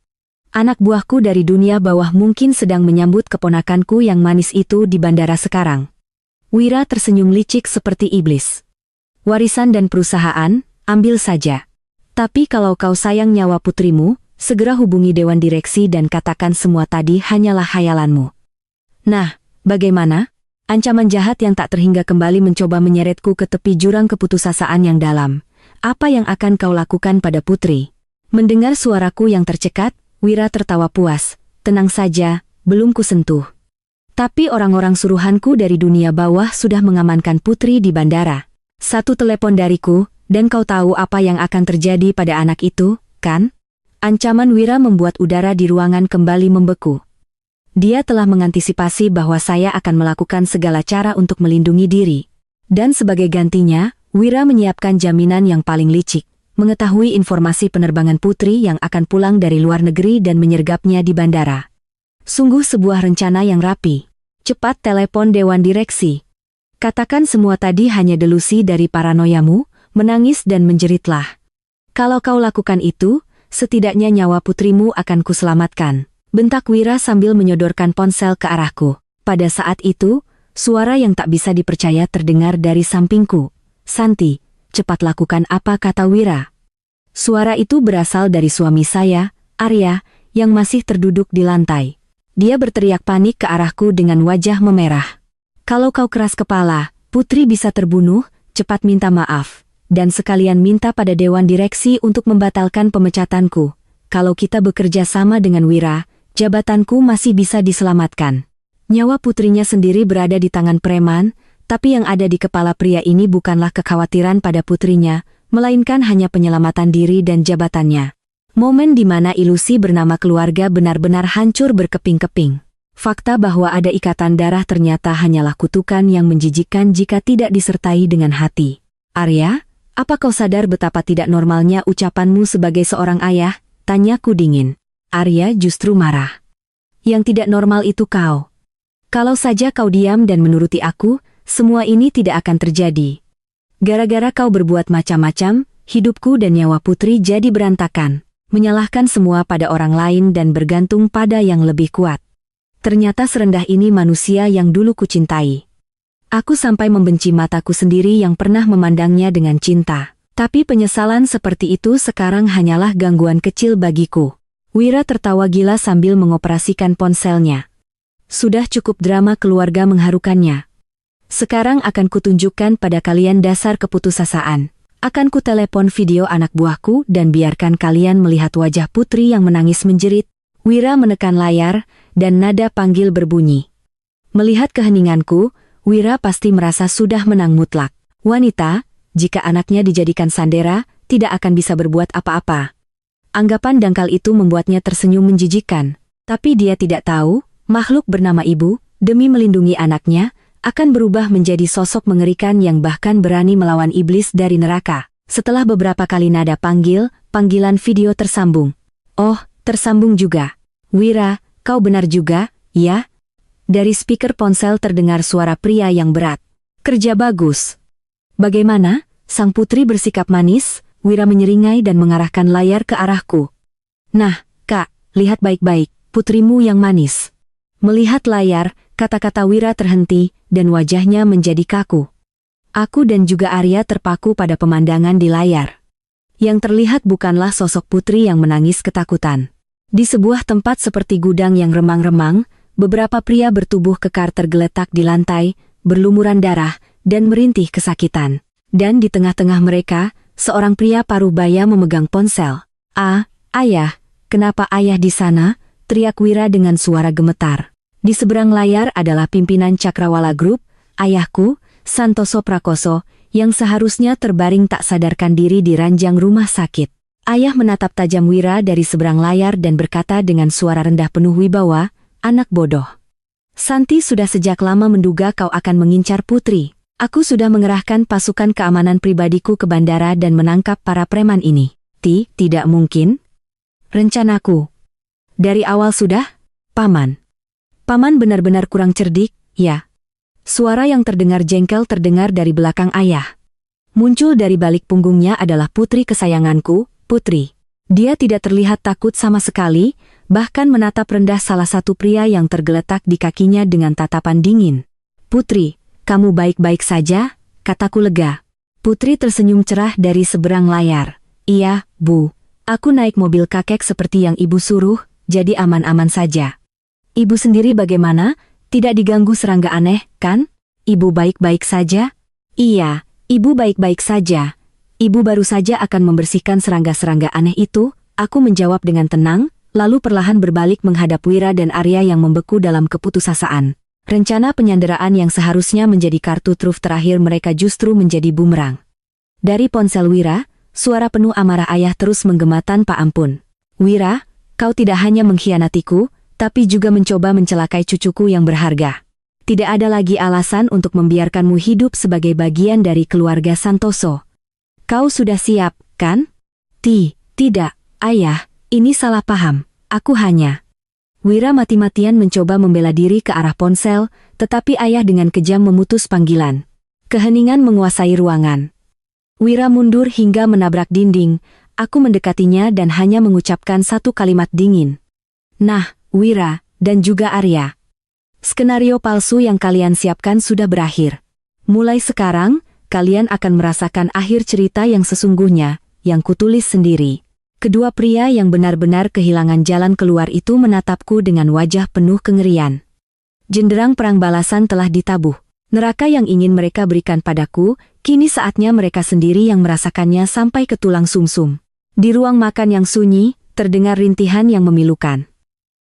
Anak buahku dari dunia bawah mungkin sedang menyambut keponakanku yang manis itu di bandara sekarang. Wira tersenyum licik seperti iblis. Warisan dan perusahaan, ambil saja. Tapi kalau kau sayang nyawa putrimu, segera hubungi Dewan Direksi dan katakan semua tadi hanyalah hayalanmu. Nah, bagaimana? Ancaman jahat yang tak terhingga kembali mencoba menyeretku ke tepi jurang keputusasaan yang dalam. Apa yang akan kau lakukan pada putri? Mendengar suaraku yang tercekat, Wira tertawa puas. Tenang saja, belum kusentuh. Tapi orang-orang suruhanku dari dunia bawah sudah mengamankan putri di bandara. Satu telepon dariku, dan kau tahu apa yang akan terjadi pada anak itu, kan? Ancaman Wira membuat udara di ruangan kembali membeku. Dia telah mengantisipasi bahwa saya akan melakukan segala cara untuk melindungi diri. Dan sebagai gantinya, Wira menyiapkan jaminan yang paling licik, mengetahui informasi penerbangan Putri yang akan pulang dari luar negeri dan menyergapnya di bandara. Sungguh sebuah rencana yang rapi. Cepat telepon Dewan Direksi. Katakan semua tadi hanya delusi dari paranoyamu, menangis dan menjeritlah. Kalau kau lakukan itu, setidaknya nyawa putrimu akan kuselamatkan. Bentak Wira sambil menyodorkan ponsel ke arahku. Pada saat itu, suara yang tak bisa dipercaya terdengar dari sampingku. Santi, cepat lakukan apa kata Wira. Suara itu berasal dari suami saya, Arya, yang masih terduduk di lantai. Dia berteriak panik ke arahku dengan wajah memerah. Kalau kau keras kepala, Putri bisa terbunuh, cepat minta maaf. Dan sekalian minta pada Dewan Direksi untuk membatalkan pemecatanku. Kalau kita bekerja sama dengan Wira, jabatanku masih bisa diselamatkan. Nyawa putrinya sendiri berada di tangan preman, tapi yang ada di kepala pria ini bukanlah kekhawatiran pada putrinya, melainkan hanya penyelamatan diri dan jabatannya. Momen di mana ilusi bernama keluarga benar-benar hancur berkeping-keping. Fakta bahwa ada ikatan darah ternyata hanyalah kutukan yang menjijikkan jika tidak disertai dengan hati. Arya, apa kau sadar betapa tidak normalnya ucapanmu sebagai seorang ayah? Tanyaku dingin. Arya justru marah. Yang tidak normal itu kau. Kalau saja kau diam dan menuruti aku, semua ini tidak akan terjadi. Gara-gara kau berbuat macam-macam, hidupku dan nyawa putri jadi berantakan. Menyalahkan semua pada orang lain dan bergantung pada yang lebih kuat. Ternyata serendah ini manusia yang dulu kucintai. Aku sampai membenci mataku sendiri yang pernah memandangnya dengan cinta. Tapi penyesalan seperti itu sekarang hanyalah gangguan kecil bagiku. Wira tertawa gila sambil mengoperasikan ponselnya. Sudah cukup drama keluarga mengharukannya. Sekarang akan kutunjukkan pada kalian dasar keputusasaan. Akan kutelepon video anak buahku dan biarkan kalian melihat wajah putri yang menangis menjerit. Wira menekan layar, dan nada panggil berbunyi. Melihat keheninganku, Wira pasti merasa sudah menang mutlak. Wanita, jika anaknya dijadikan sandera, tidak akan bisa berbuat apa-apa. Anggapan dangkal itu membuatnya tersenyum menjijikkan. Tapi dia tidak tahu, makhluk bernama ibu, demi melindungi anaknya, akan berubah menjadi sosok mengerikan yang bahkan berani melawan iblis dari neraka. Setelah beberapa kali nada panggil, panggilan video tersambung. Oh, tersambung juga. Wira, kau benar juga, ya? Dari speaker ponsel terdengar suara pria yang berat. Kerja bagus. Bagaimana? Sang putri bersikap manis, Wira menyeringai dan mengarahkan layar ke arahku. Nah, Kak, lihat baik-baik, putrimu yang manis. Melihat layar, kata-kata Wira terhenti, dan wajahnya menjadi kaku. Aku dan juga Arya terpaku pada pemandangan di layar. Yang terlihat bukanlah sosok putri yang menangis ketakutan. Di sebuah tempat seperti gudang yang remang-remang, beberapa pria bertubuh kekar tergeletak di lantai, berlumuran darah, dan merintih kesakitan. Dan di tengah-tengah mereka, seorang pria paruh baya memegang ponsel. Ayah, kenapa ayah di sana? Teriak Wira dengan suara gemetar. Di seberang layar adalah pimpinan Cakrawala Group, ayahku, Santoso Prakoso, yang seharusnya terbaring tak sadarkan diri di ranjang rumah sakit. Ayah menatap tajam Wira dari seberang layar dan berkata dengan suara rendah penuh wibawa, anak bodoh. Santi sudah sejak lama menduga kau akan mengincar putri. Aku sudah mengerahkan pasukan keamanan pribadiku ke bandara dan menangkap para preman ini. Tidak mungkin. Rencanaku. Dari awal sudah, Paman. Paman benar-benar kurang cerdik, ya. Suara yang terdengar jengkel terdengar dari belakang ayah. Muncul dari balik punggungnya adalah putri kesayanganku, Putri. Dia tidak terlihat takut sama sekali, bahkan menatap rendah salah satu pria yang tergeletak di kakinya dengan tatapan dingin. Putri, kamu baik-baik saja? Kataku lega. Putri tersenyum cerah dari seberang layar. Iya, Bu. Aku naik mobil kakek seperti yang ibu suruh, jadi aman-aman saja. Ibu sendiri bagaimana? Tidak diganggu serangga aneh, kan? Ibu baik-baik saja? Iya, ibu baik-baik saja. Ibu baru saja akan membersihkan serangga-serangga aneh itu, aku menjawab dengan tenang, lalu perlahan berbalik menghadap Wira dan Arya yang membeku dalam keputusasaan. Rencana penyanderaan yang seharusnya menjadi kartu truf terakhir mereka justru menjadi bumerang. Dari ponsel Wira, suara penuh amarah ayah terus menggema tanpa ampun. Wira, kau tidak hanya mengkhianatiku, tapi juga mencoba mencelakai cucuku yang berharga. Tidak ada lagi alasan untuk membiarkanmu hidup sebagai bagian dari keluarga Santoso. Kau sudah siap, kan? Tidak, ayah, ini salah paham. Aku hanya... Wira mati-matian mencoba membela diri ke arah ponsel, tetapi ayah dengan kejam memutus panggilan. Keheningan menguasai ruangan. Wira mundur hingga menabrak dinding. Aku mendekatinya dan hanya mengucapkan satu kalimat dingin. Nah, Wira, dan juga Arya. Skenario palsu yang kalian siapkan sudah berakhir. Mulai sekarang, kalian akan merasakan akhir cerita yang sesungguhnya, yang kutulis sendiri. Kedua pria yang benar-benar kehilangan jalan keluar itu menatapku dengan wajah penuh kengerian. Jenderang perang balasan telah ditabuh. Neraka yang ingin mereka berikan padaku, kini saatnya mereka sendiri yang merasakannya sampai ke tulang sumsum. Di ruang makan yang sunyi, terdengar rintihan yang memilukan.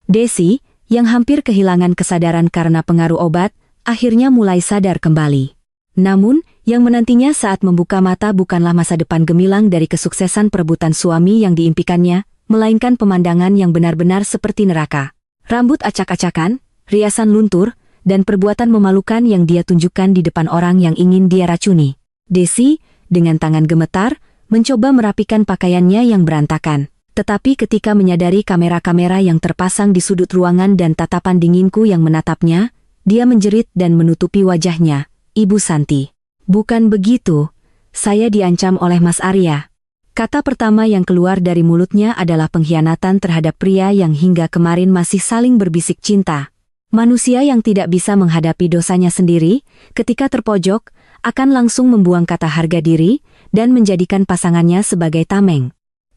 Desi, yang hampir kehilangan kesadaran karena pengaruh obat, akhirnya mulai sadar kembali. Namun, yang menantinya saat membuka mata bukanlah masa depan gemilang dari kesuksesan perebutan suami yang diimpikannya, melainkan pemandangan yang benar-benar seperti neraka. Rambut acak-acakan, riasan luntur, dan perbuatan memalukan yang dia tunjukkan di depan orang yang ingin dia racuni. Desi, dengan tangan gemetar, mencoba merapikan pakaiannya yang berantakan. Tetapi ketika menyadari kamera-kamera yang terpasang di sudut ruangan dan tatapan dinginku yang menatapnya, dia menjerit dan menutupi wajahnya. Ibu Santi. Bukan begitu, saya diancam oleh Mas Arya. Kata pertama yang keluar dari mulutnya adalah pengkhianatan terhadap pria yang hingga kemarin masih saling berbisik cinta. Manusia yang tidak bisa menghadapi dosanya sendiri, ketika terpojok, akan langsung membuang kata harga diri, dan menjadikan pasangannya sebagai tameng.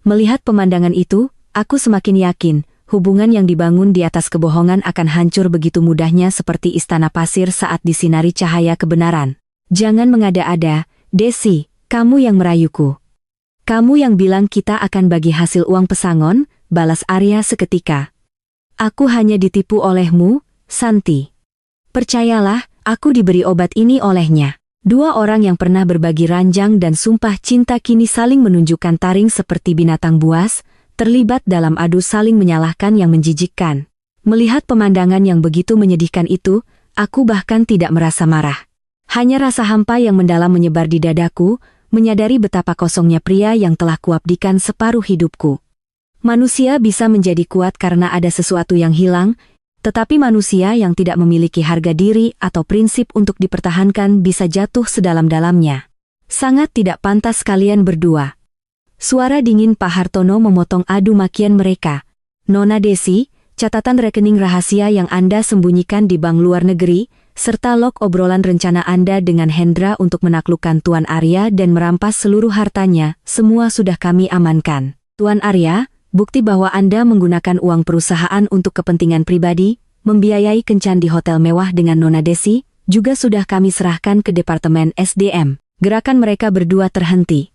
Melihat pemandangan itu, aku semakin yakin, hubungan yang dibangun di atas kebohongan akan hancur begitu mudahnya seperti istana pasir saat disinari cahaya kebenaran. Jangan mengada-ada, Desi, kamu yang merayuku. Kamu yang bilang kita akan bagi hasil uang pesangon, balas Arya seketika. Aku hanya ditipu olehmu, Santi. Percayalah, aku diberi obat ini olehnya. Dua orang yang pernah berbagi ranjang dan sumpah cinta kini saling menunjukkan taring seperti binatang buas, terlibat dalam adu saling menyalahkan yang menjijikkan. Melihat pemandangan yang begitu menyedihkan itu, aku bahkan tidak merasa marah. Hanya rasa hampa yang mendalam menyebar di dadaku, menyadari betapa kosongnya pria yang telah kuabdikan separuh hidupku. Manusia bisa menjadi kuat karena ada sesuatu yang hilang, tetapi manusia yang tidak memiliki harga diri atau prinsip untuk dipertahankan bisa jatuh sedalam-dalamnya. Sangat tidak pantas kalian berdua. Suara dingin Pak Hartono memotong adu makian mereka. Nona Desi, catatan rekening rahasia yang Anda sembunyikan di bank luar negeri, serta log obrolan rencana Anda dengan Hendra untuk menaklukkan Tuan Arya dan merampas seluruh hartanya, semua sudah kami amankan. Tuan Arya, bukti bahwa Anda menggunakan uang perusahaan untuk kepentingan pribadi, membiayai kencan di hotel mewah dengan Nona Desi, juga sudah kami serahkan ke Departemen SDM. Gerakan mereka berdua terhenti.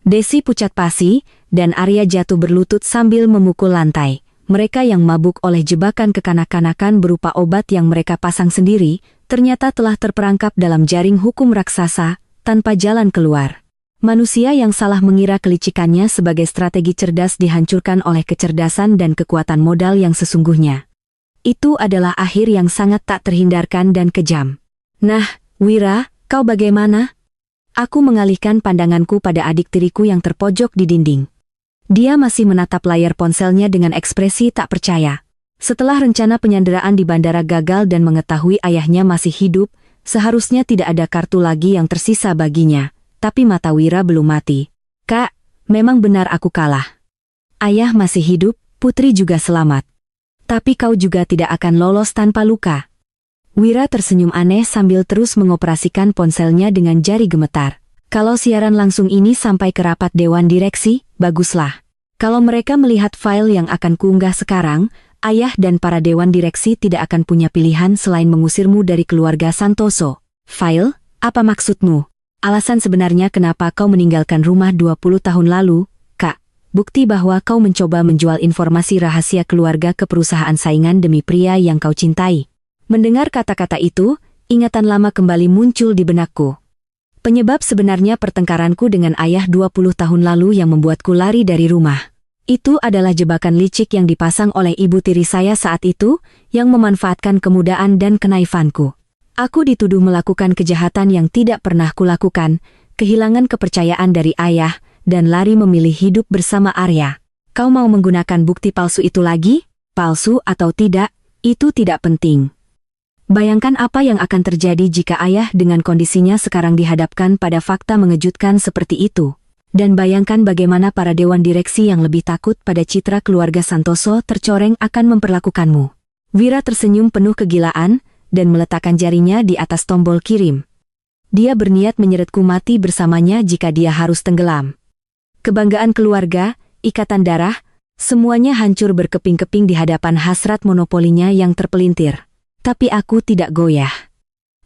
Desi pucat pasi, dan Arya jatuh berlutut sambil memukul lantai. Mereka yang mabuk oleh jebakan kekanak-kanakan berupa obat yang mereka pasang sendiri, ternyata telah terperangkap dalam jaring hukum raksasa, tanpa jalan keluar. Manusia yang salah mengira kelicikannya sebagai strategi cerdas dihancurkan oleh kecerdasan dan kekuatan modal yang sesungguhnya. Itu adalah akhir yang sangat tak terhindarkan dan kejam. Nah, Wira, kau bagaimana? Aku mengalihkan pandanganku pada adik tiriku yang terpojok di dinding. Dia masih menatap layar ponselnya dengan ekspresi tak percaya. Setelah rencana penyanderaan di bandara gagal dan mengetahui ayahnya masih hidup, seharusnya tidak ada kartu lagi yang tersisa baginya. Tapi mata Wira belum mati. Kak, memang benar aku kalah. Ayah masih hidup, putri juga selamat. Tapi kau juga tidak akan lolos tanpa luka. Wira tersenyum aneh sambil terus mengoperasikan ponselnya dengan jari gemetar. Kalau siaran langsung ini sampai ke rapat dewan direksi, baguslah. Kalau mereka melihat file yang akan kuunggah sekarang, ayah dan para dewan direksi tidak akan punya pilihan selain mengusirmu dari keluarga Santoso. File? Apa maksudmu? Alasan sebenarnya kenapa kau meninggalkan rumah 20 tahun lalu, Kak, bukti bahwa kau mencoba menjual informasi rahasia keluarga ke perusahaan saingan demi pria yang kau cintai. Mendengar kata-kata itu, ingatan lama kembali muncul di benakku. Penyebab sebenarnya pertengkaranku dengan ayah 20 tahun lalu yang membuatku lari dari rumah. Itu adalah jebakan licik yang dipasang oleh ibu tiri saya saat itu, yang memanfaatkan kemudaan dan kenaifanku. Aku dituduh melakukan kejahatan yang tidak pernah kulakukan, kehilangan kepercayaan dari ayah, dan lari memilih hidup bersama Arya. Kau mau menggunakan bukti palsu itu lagi? Palsu atau tidak, itu tidak penting. Bayangkan apa yang akan terjadi jika ayah dengan kondisinya sekarang dihadapkan pada fakta mengejutkan seperti itu. Dan bayangkan bagaimana para dewan direksi yang lebih takut pada citra keluarga Santoso tercoreng akan memperlakukanmu. Wira tersenyum penuh kegilaan, dan meletakkan jarinya di atas tombol kirim. Dia berniat menyeretku mati bersamanya jika dia harus tenggelam. Kebanggaan keluarga, ikatan darah, semuanya hancur berkeping-keping di hadapan hasrat monopolinya yang terpelintir. Tapi aku tidak goyah.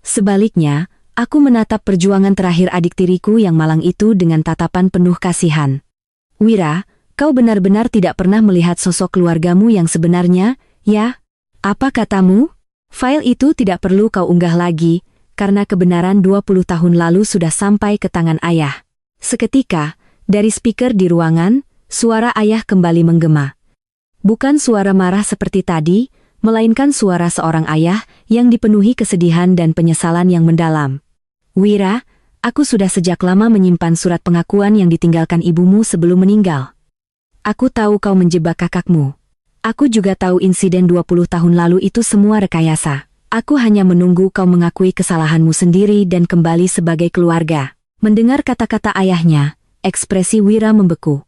Sebaliknya, aku menatap perjuangan terakhir adik tiriku yang malang itu dengan tatapan penuh kasihan. Wira, kau benar-benar tidak pernah melihat sosok keluargamu yang sebenarnya, ya? Apa katamu? File itu tidak perlu kau unggah lagi, karena kebenaran 20 tahun lalu sudah sampai ke tangan ayah. Seketika, dari speaker di ruangan, suara ayah kembali menggema. Bukan suara marah seperti tadi, melainkan suara seorang ayah yang dipenuhi kesedihan dan penyesalan yang mendalam. Wira, aku sudah sejak lama menyimpan surat pengakuan yang ditinggalkan ibumu sebelum meninggal. Aku tahu kau menjebak kakakmu. Aku juga tahu insiden 20 tahun lalu itu semua rekayasa. Aku hanya menunggu kau mengakui kesalahanmu sendiri dan kembali sebagai keluarga. Mendengar kata-kata ayahnya, ekspresi Wira membeku.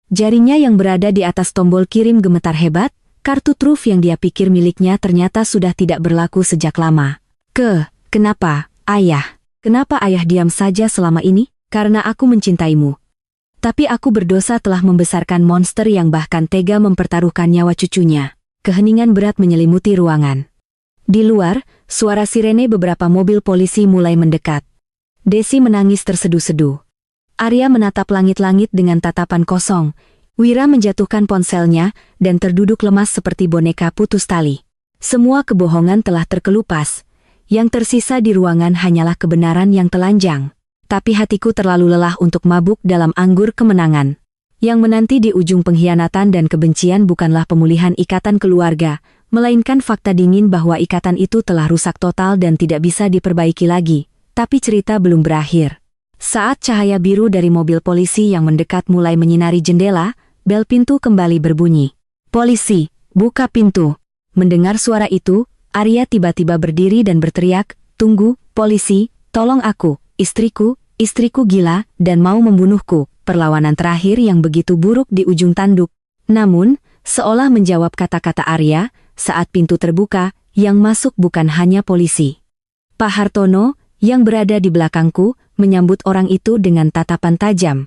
Jarinya yang berada di atas tombol kirim gemetar hebat, kartu truf yang dia pikir miliknya ternyata sudah tidak berlaku sejak lama. Kenapa, ayah? Kenapa ayah diam saja selama ini? Karena aku mencintaimu. Tapi aku berdosa telah membesarkan monster yang bahkan tega mempertaruhkan nyawa cucunya. Keheningan berat menyelimuti ruangan. Di luar, suara sirene beberapa mobil polisi mulai mendekat. Desi menangis terseduh-seduh. Arya menatap langit-langit dengan tatapan kosong. Wira menjatuhkan ponselnya dan terduduk lemas seperti boneka putus tali. Semua kebohongan telah terkelupas. Yang tersisa di ruangan hanyalah kebenaran yang telanjang. Tapi hatiku terlalu lelah untuk mabuk dalam anggur kemenangan. Yang menanti di ujung pengkhianatan dan kebencian bukanlah pemulihan ikatan keluarga, melainkan fakta dingin bahwa ikatan itu telah rusak total dan tidak bisa diperbaiki lagi. Tapi cerita belum berakhir. Saat cahaya biru dari mobil polisi yang mendekat mulai menyinari jendela, bel pintu kembali berbunyi. Polisi, buka pintu. Mendengar suara itu, Arya tiba-tiba berdiri dan berteriak, tunggu, polisi, tolong aku. Istriku gila dan mau membunuhku, perlawanan terakhir yang begitu buruk di ujung tanduk. Namun, seolah menjawab kata-kata Arya, saat pintu terbuka, yang masuk bukan hanya polisi. Pak Hartono, yang berada di belakangku, menyambut orang itu dengan tatapan tajam.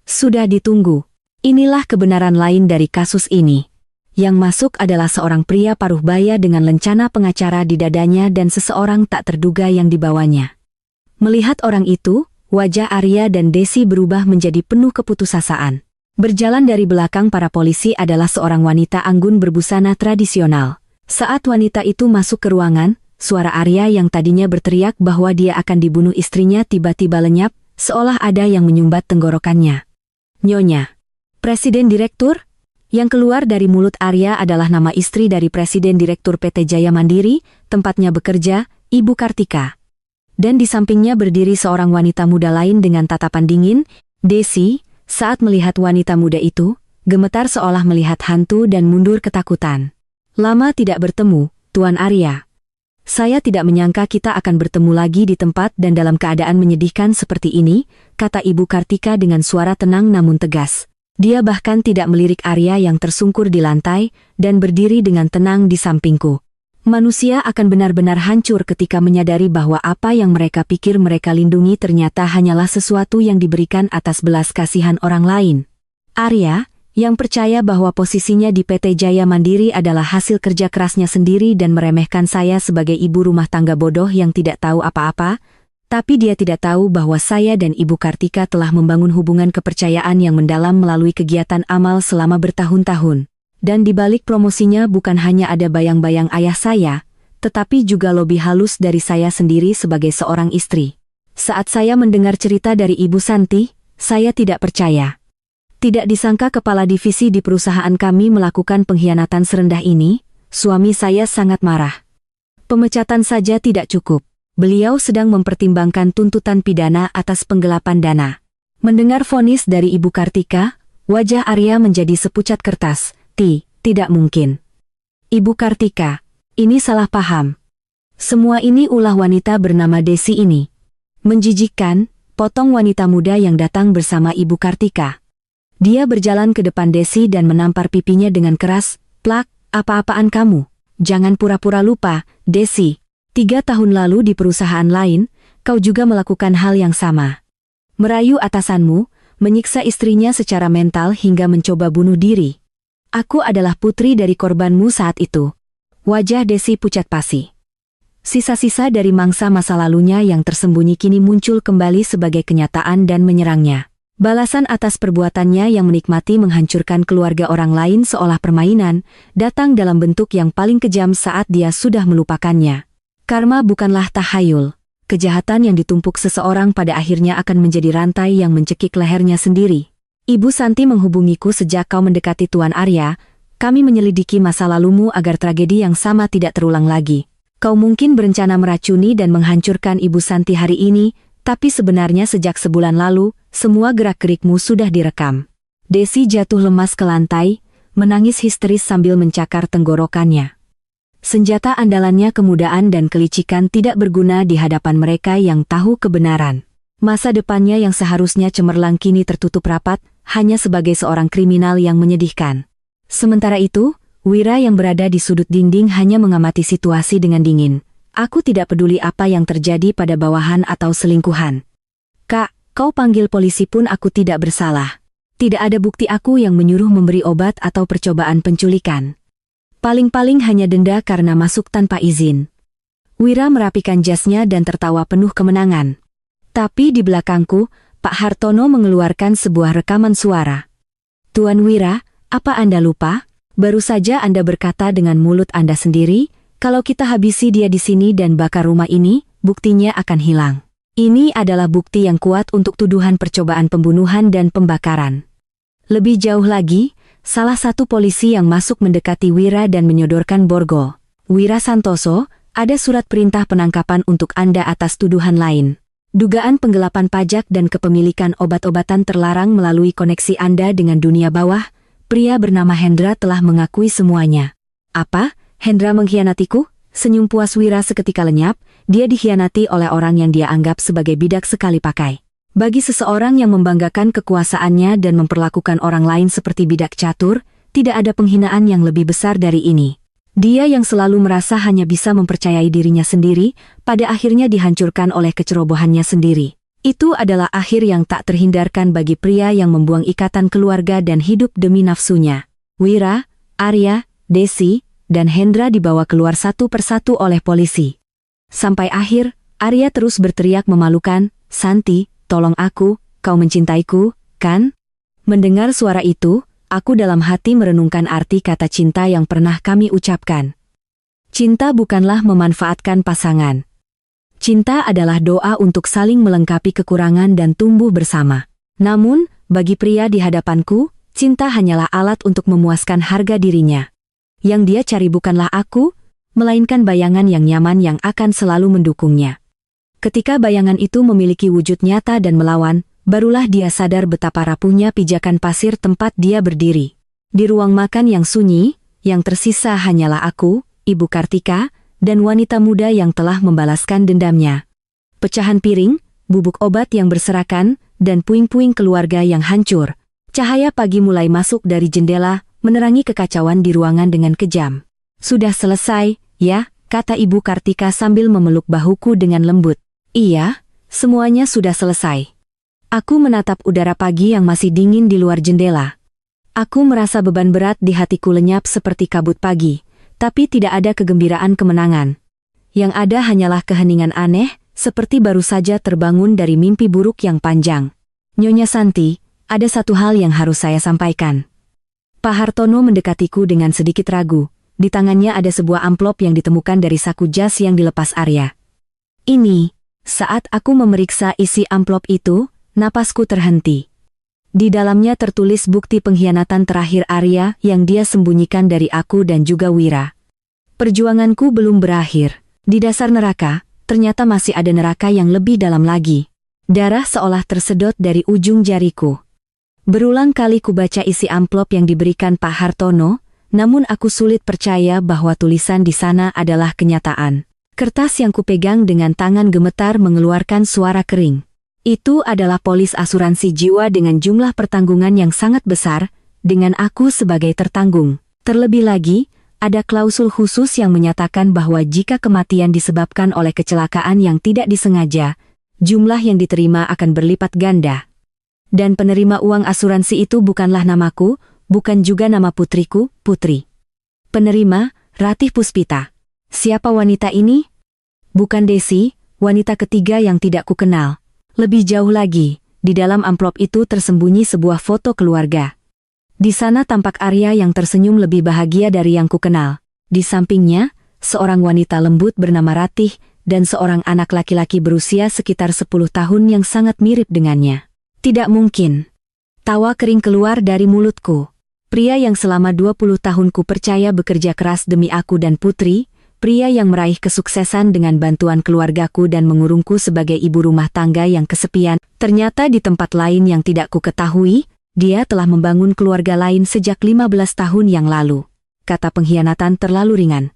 Sudah ditunggu. Inilah kebenaran lain dari kasus ini. Yang masuk adalah seorang pria paruh baya dengan lencana pengacara di dadanya dan seseorang tak terduga yang dibawanya. Melihat orang itu, wajah Arya dan Desi berubah menjadi penuh keputusasaan. Berjalan dari belakang para polisi adalah seorang wanita anggun berbusana tradisional. Saat wanita itu masuk ke ruangan, suara Arya yang tadinya berteriak bahwa dia akan dibunuh istrinya tiba-tiba lenyap, seolah ada yang menyumbat tenggorokannya. Nyonya. Presiden Direktur? Yang keluar dari mulut Arya adalah nama istri dari Presiden Direktur PT Jaya Mandiri, tempatnya bekerja, Ibu Kartika. Dan di sampingnya berdiri seorang wanita muda lain dengan tatapan dingin. Desi, saat melihat wanita muda itu, gemetar seolah melihat hantu dan mundur ketakutan. Lama tidak bertemu, Tuan Arya. Saya tidak menyangka kita akan bertemu lagi di tempat dan dalam keadaan menyedihkan seperti ini, kata Ibu Kartika dengan suara tenang namun tegas. Dia bahkan tidak melirik Arya yang tersungkur di lantai dan berdiri dengan tenang di sampingku. Manusia akan benar-benar hancur ketika menyadari bahwa apa yang mereka pikir mereka lindungi ternyata hanyalah sesuatu yang diberikan atas belas kasihan orang lain. Arya, yang percaya bahwa posisinya di PT Jaya Mandiri adalah hasil kerja kerasnya sendiri dan meremehkan saya sebagai ibu rumah tangga bodoh yang tidak tahu apa-apa, tapi dia tidak tahu bahwa saya dan Ibu Kartika telah membangun hubungan kepercayaan yang mendalam melalui kegiatan amal selama bertahun-tahun. Dan di balik promosinya bukan hanya ada bayang-bayang ayah saya, tetapi juga lobi halus dari saya sendiri sebagai seorang istri. Saat saya mendengar cerita dari Ibu Santi, saya tidak percaya. Tidak disangka kepala divisi di perusahaan kami melakukan pengkhianatan serendah ini, suami saya sangat marah. Pemecatan saja tidak cukup. Beliau sedang mempertimbangkan tuntutan pidana atas penggelapan dana. Mendengar vonis dari Ibu Kartika, wajah Arya menjadi sepucat kertas. Tidak mungkin. Ibu Kartika, ini salah paham. Semua ini ulah wanita bernama Desi ini. Menjijikkan, potong wanita muda yang datang bersama Ibu Kartika. Dia berjalan ke depan Desi dan menampar pipinya dengan keras. Plak, apa-apaan kamu? Jangan pura-pura lupa, Desi. 3 tahun lalu di perusahaan lain, kau juga melakukan hal yang sama. Merayu atasanmu, menyiksa istrinya secara mental hingga mencoba bunuh diri. Aku adalah putri dari korbanmu saat itu. Wajah Desi pucat pasi. Sisa-sisa dari mangsa masa lalunya yang tersembunyi kini muncul kembali sebagai kenyataan dan menyerangnya. Balasan atas perbuatannya yang menikmati menghancurkan keluarga orang lain seolah permainan, datang dalam bentuk yang paling kejam saat dia sudah melupakannya. Karma bukanlah tahayul. Kejahatan yang ditumpuk seseorang pada akhirnya akan menjadi rantai yang mencekik lehernya sendiri. Ibu Santi menghubungiku sejak kau mendekati Tuan Arya. Kami menyelidiki masa lalumu agar tragedi yang sama tidak terulang lagi. Kau mungkin berencana meracuni dan menghancurkan Ibu Santi hari ini, tapi sebenarnya sejak sebulan lalu, semua gerak-gerikmu sudah direkam. Desi jatuh lemas ke lantai, menangis histeris sambil mencakar tenggorokannya. Senjata andalannya kemudaan dan kelicikan tidak berguna di hadapan mereka yang tahu kebenaran. Masa depannya yang seharusnya cemerlang kini tertutup rapat, hanya sebagai seorang kriminal yang menyedihkan. Sementara itu, Wira yang berada di sudut dinding hanya mengamati situasi dengan dingin. Aku tidak peduli apa yang terjadi pada bawahan atau selingkuhan. Kak, kau panggil polisi pun aku tidak bersalah. Tidak ada bukti aku yang menyuruh memberi obat atau percobaan penculikan. Paling-paling hanya denda karena masuk tanpa izin. Wira merapikan jasnya dan tertawa penuh kemenangan. Tapi di belakangku, Pak Hartono mengeluarkan sebuah rekaman suara. Tuan Wira, apa Anda lupa? Baru saja Anda berkata dengan mulut Anda sendiri, kalau kita habisi dia di sini dan bakar rumah ini, buktinya akan hilang. Ini adalah bukti yang kuat untuk tuduhan percobaan pembunuhan dan pembakaran. Lebih jauh lagi, salah satu polisi yang masuk mendekati Wira dan menyodorkan borgol. Wira Santoso, ada surat perintah penangkapan untuk Anda atas tuduhan lain. Dugaan penggelapan pajak dan kepemilikan obat-obatan terlarang melalui koneksi Anda dengan dunia bawah, pria bernama Hendra telah mengakui semuanya. Apa? Hendra mengkhianatiku? Senyum puas Wira seketika lenyap, dia dikhianati oleh orang yang dia anggap sebagai bidak sekali pakai. Bagi seseorang yang membanggakan kekuasaannya dan memperlakukan orang lain seperti bidak catur, tidak ada penghinaan yang lebih besar dari ini. Dia yang selalu merasa hanya bisa mempercayai dirinya sendiri, pada akhirnya dihancurkan oleh kecerobohannya sendiri. Itu adalah akhir yang tak terhindarkan bagi pria yang membuang ikatan keluarga dan hidup demi nafsunya. Wira, Arya, Desi, dan Hendra dibawa keluar satu persatu oleh polisi. Sampai akhir, Arya terus berteriak memalukan, "Santi, tolong aku, kau mencintaiku, kan?" Mendengar suara itu, aku dalam hati merenungkan arti kata cinta yang pernah kami ucapkan. Cinta bukanlah memanfaatkan pasangan. Cinta adalah doa untuk saling melengkapi kekurangan dan tumbuh bersama. Namun, bagi pria di hadapanku, cinta hanyalah alat untuk memuaskan harga dirinya. Yang dia cari bukanlah aku, melainkan bayangan yang nyaman yang akan selalu mendukungnya. Ketika bayangan itu memiliki wujud nyata dan melawan, barulah dia sadar betapa rapuhnya pijakan pasir tempat dia berdiri. Di ruang makan yang sunyi, yang tersisa hanyalah aku, Ibu Kartika, dan wanita muda yang telah membalaskan dendamnya. Pecahan piring, bubuk obat yang berserakan, dan puing-puing keluarga yang hancur. Cahaya pagi mulai masuk dari jendela, menerangi kekacauan di ruangan dengan kejam. Sudah selesai, ya, kata Ibu Kartika sambil memeluk bahuku dengan lembut. Iya, semuanya sudah selesai. Aku menatap udara pagi yang masih dingin di luar jendela. Aku merasa beban berat di hatiku lenyap seperti kabut pagi, tapi tidak ada kegembiraan kemenangan. Yang ada hanyalah keheningan aneh, seperti baru saja terbangun dari mimpi buruk yang panjang. Nyonya Santi, ada satu hal yang harus saya sampaikan. Pak Hartono mendekatiku dengan sedikit ragu. Di tangannya ada sebuah amplop yang ditemukan dari saku jas yang dilepas Arya. Ini, saat aku memeriksa isi amplop itu, napasku terhenti. Di dalamnya tertulis bukti pengkhianatan terakhir Arya yang dia sembunyikan dari aku dan juga Wira. Perjuanganku belum berakhir. Di dasar neraka, ternyata masih ada neraka yang lebih dalam lagi. Darah seolah tersedot dari ujung jariku. Berulang kali kubaca isi amplop yang diberikan Pak Hartono, namun aku sulit percaya bahwa tulisan di sana adalah kenyataan. Kertas yang kupegang dengan tangan gemetar mengeluarkan suara kering. Itu adalah polis asuransi jiwa dengan jumlah pertanggungan yang sangat besar, dengan aku sebagai tertanggung. Terlebih lagi, ada klausul khusus yang menyatakan bahwa jika kematian disebabkan oleh kecelakaan yang tidak disengaja, jumlah yang diterima akan berlipat ganda. Dan penerima uang asuransi itu bukanlah namaku, bukan juga nama putriku, Putri. Penerima, Ratih Puspita. Siapa wanita ini? Bukan Desi, wanita ketiga yang tidak kukenal. Lebih jauh lagi, di dalam amplop itu tersembunyi sebuah foto keluarga. Di sana tampak Arya yang tersenyum lebih bahagia dari yang kukenal. Di sampingnya, seorang wanita lembut bernama Ratih, dan seorang anak laki-laki berusia sekitar 10 tahun yang sangat mirip dengannya. Tidak mungkin. Tawa kering keluar dari mulutku. Pria yang selama 20 tahun ku percaya bekerja keras demi aku dan Putri, pria yang meraih kesuksesan dengan bantuan keluargaku dan mengurungku sebagai ibu rumah tangga yang kesepian, ternyata di tempat lain yang tidak ku ketahui, dia telah membangun keluarga lain sejak 15 tahun yang lalu. Kata pengkhianatan terlalu ringan.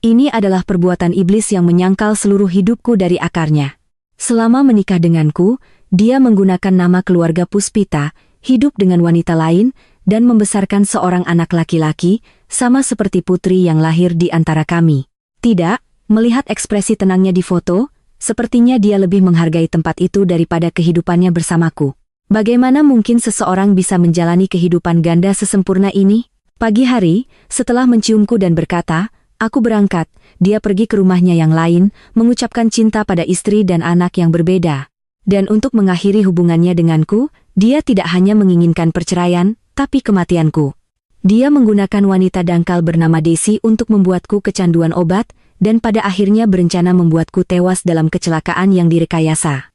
Ini adalah perbuatan iblis yang menyangkal seluruh hidupku dari akarnya. Selama menikah denganku, dia menggunakan nama keluarga Puspita, hidup dengan wanita lain, dan membesarkan seorang anak laki-laki, sama seperti Putri yang lahir di antara kami. Tidak, melihat ekspresi tenangnya di foto, sepertinya dia lebih menghargai tempat itu daripada kehidupannya bersamaku. Bagaimana mungkin seseorang bisa menjalani kehidupan ganda sesempurna ini? Pagi hari, setelah menciumku dan berkata, "Aku berangkat," dia pergi ke rumahnya yang lain, mengucapkan cinta pada istri dan anak yang berbeda. Dan untuk mengakhiri hubungannya denganku, dia tidak hanya menginginkan perceraian, tapi kematianku. Dia menggunakan wanita dangkal bernama Desi untuk membuatku kecanduan obat, dan pada akhirnya berencana membuatku tewas dalam kecelakaan yang direkayasa.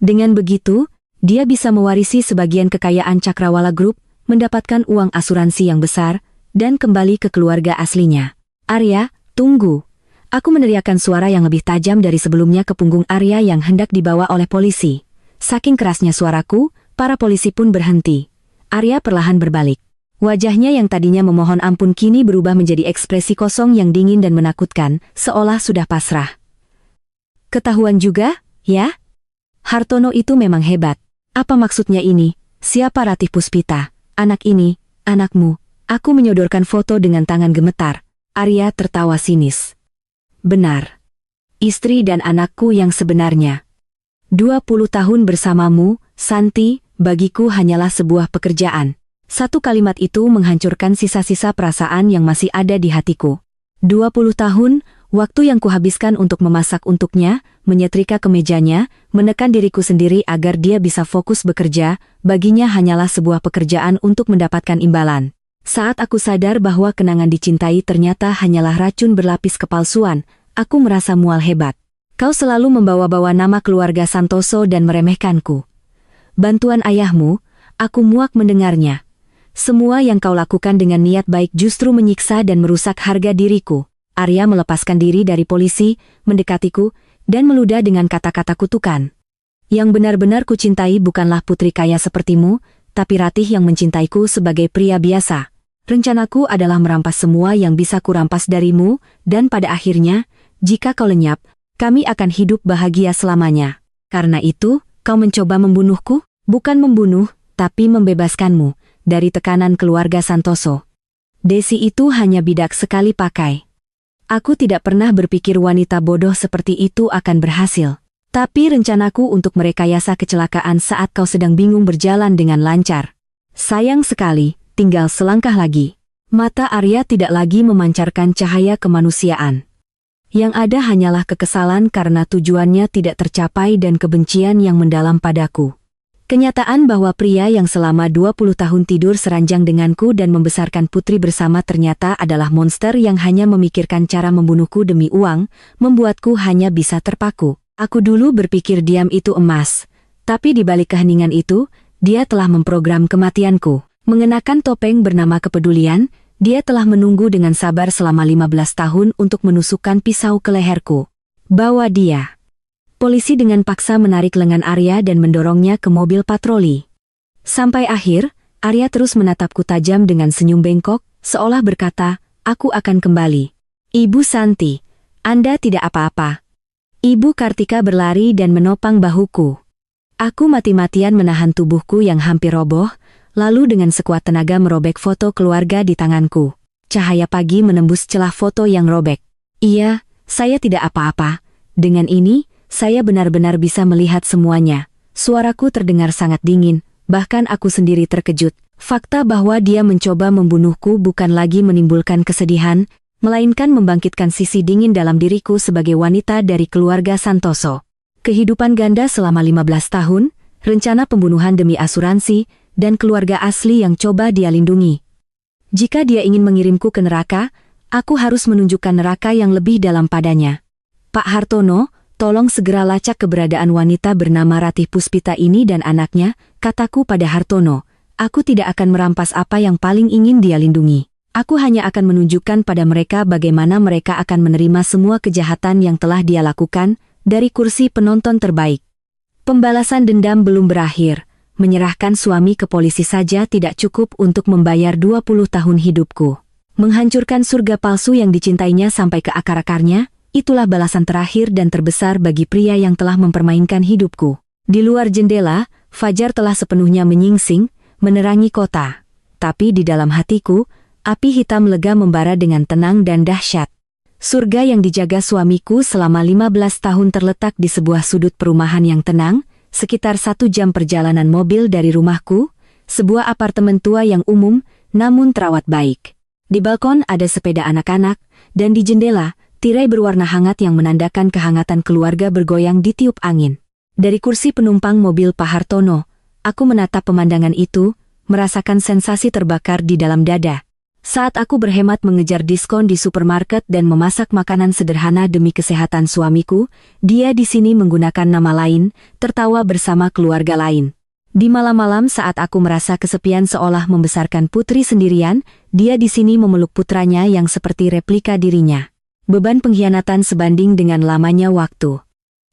Dengan begitu, dia bisa mewarisi sebagian kekayaan Cakrawala Group, mendapatkan uang asuransi yang besar, dan kembali ke keluarga aslinya. "Arya, tunggu." Aku meneriakkan suara yang lebih tajam dari sebelumnya ke punggung Arya yang hendak dibawa oleh polisi. Saking kerasnya suaraku, para polisi pun berhenti. Arya perlahan berbalik. Wajahnya yang tadinya memohon ampun kini berubah menjadi ekspresi kosong yang dingin dan menakutkan, seolah sudah pasrah. "Ketahuan juga, ya? Hartono itu memang hebat. Apa maksudnya ini? Siapa Ratih Puspita? Anak ini, anakmu?" Aku menyodorkan foto dengan tangan gemetar. Arya tertawa sinis. "Benar. Istri dan anakku yang sebenarnya. 20 tahun bersamamu, Santi, bagiku hanyalah sebuah pekerjaan." Satu kalimat itu menghancurkan sisa-sisa perasaan yang masih ada di hatiku. 20 tahun, waktu yang kuhabiskan untuk memasak untuknya, menyetrika kemejanya, menekan diriku sendiri agar dia bisa fokus bekerja, baginya hanyalah sebuah pekerjaan untuk mendapatkan imbalan. Saat aku sadar bahwa kenangan dicintai ternyata hanyalah racun berlapis kepalsuan, aku merasa mual hebat. "Kau selalu membawa-bawa nama keluarga Santoso dan meremehkanku. Bantuan ayahmu," aku muak mendengarnya. "Semua yang kau lakukan dengan niat baik justru menyiksa dan merusak harga diriku." Arya melepaskan diri dari polisi, mendekatiku, dan meludah dengan kata-kata kutukan. "Yang benar-benar kucintai bukanlah putri kaya sepertimu, tapi Ratih yang mencintaiku sebagai pria biasa. Rencanaku adalah merampas semua yang bisa kurampas darimu, dan pada akhirnya, jika kau lenyap, kami akan hidup bahagia selamanya. Karena itu, kau mencoba membunuhku? Bukan membunuh, tapi membebaskanmu dari tekanan keluarga Santoso. Desi itu hanya bidak sekali pakai. Aku tidak pernah berpikir wanita bodoh seperti itu akan berhasil. Tapi rencanaku untuk merekayasa kecelakaan saat kau sedang bingung berjalan dengan lancar. Sayang sekali, tinggal selangkah lagi." Mata Arya tidak lagi memancarkan cahaya kemanusiaan. Yang ada hanyalah kekesalan karena tujuannya tidak tercapai dan kebencian yang mendalam padaku. Kenyataan bahwa pria yang selama 20 tahun tidur seranjang denganku dan membesarkan Putri bersama ternyata adalah monster yang hanya memikirkan cara membunuhku demi uang, membuatku hanya bisa terpaku. Aku dulu berpikir diam itu emas, tapi di balik keheningan itu, dia telah memprogram kematianku. Mengenakan topeng bernama kepedulian, dia telah menunggu dengan sabar selama 15 tahun untuk menusukkan pisau ke leherku. Bawa dia. Polisi dengan paksa menarik lengan Arya dan mendorongnya ke mobil patroli. Sampai akhir, Arya terus menatapku tajam dengan senyum bengkok, seolah berkata, "Aku akan kembali." "Ibu Santi, Anda tidak apa-apa." Ibu Kartika berlari dan menopang bahuku. Aku mati-matian menahan tubuhku yang hampir roboh, lalu dengan sekuat tenaga merobek foto keluarga di tanganku. Cahaya pagi menembus celah foto yang robek. "Iya, saya tidak apa-apa. Dengan ini, saya benar-benar bisa melihat semuanya." Suaraku terdengar sangat dingin, bahkan aku sendiri terkejut. Fakta bahwa dia mencoba membunuhku bukan lagi menimbulkan kesedihan, melainkan membangkitkan sisi dingin dalam diriku sebagai wanita dari keluarga Santoso. Kehidupan ganda selama 15 tahun, rencana pembunuhan demi asuransi, dan keluarga asli yang coba dia lindungi. Jika dia ingin mengirimku ke neraka, aku harus menunjukkan neraka yang lebih dalam padanya. "Pak Hartono, tolong segera lacak keberadaan wanita bernama Ratih Puspita ini dan anaknya," kataku pada Hartono. "Aku tidak akan merampas apa yang paling ingin dia lindungi. Aku hanya akan menunjukkan pada mereka bagaimana mereka akan menerima semua kejahatan yang telah dia lakukan, dari kursi penonton terbaik." Pembalasan dendam belum berakhir. Menyerahkan suami ke polisi saja tidak cukup untuk membayar 20 tahun hidupku. Menghancurkan surga palsu yang dicintainya sampai ke akar-akarnya, itulah balasan terakhir dan terbesar bagi pria yang telah mempermainkan hidupku. Di luar jendela, fajar telah sepenuhnya menyingsing, menerangi kota. Tapi di dalam hatiku, api hitam lega membara dengan tenang dan dahsyat. Surga yang dijaga suamiku selama 15 tahun terletak di sebuah sudut perumahan yang tenang, sekitar 1 jam perjalanan mobil dari rumahku, sebuah apartemen tua yang umum, namun terawat baik. Di balkon ada sepeda anak-anak, dan di jendela, tirai berwarna hangat yang menandakan kehangatan keluarga bergoyang ditiup angin. Dari kursi penumpang mobil Pak Hartono, aku menatap pemandangan itu, merasakan sensasi terbakar di dalam dada. Saat aku berhemat mengejar diskon di supermarket dan memasak makanan sederhana demi kesehatan suamiku, dia di sini menggunakan nama lain, tertawa bersama keluarga lain. Di malam-malam saat aku merasa kesepian seolah membesarkan putri sendirian, dia di sini memeluk putranya yang seperti replika dirinya. Beban pengkhianatan sebanding dengan lamanya waktu.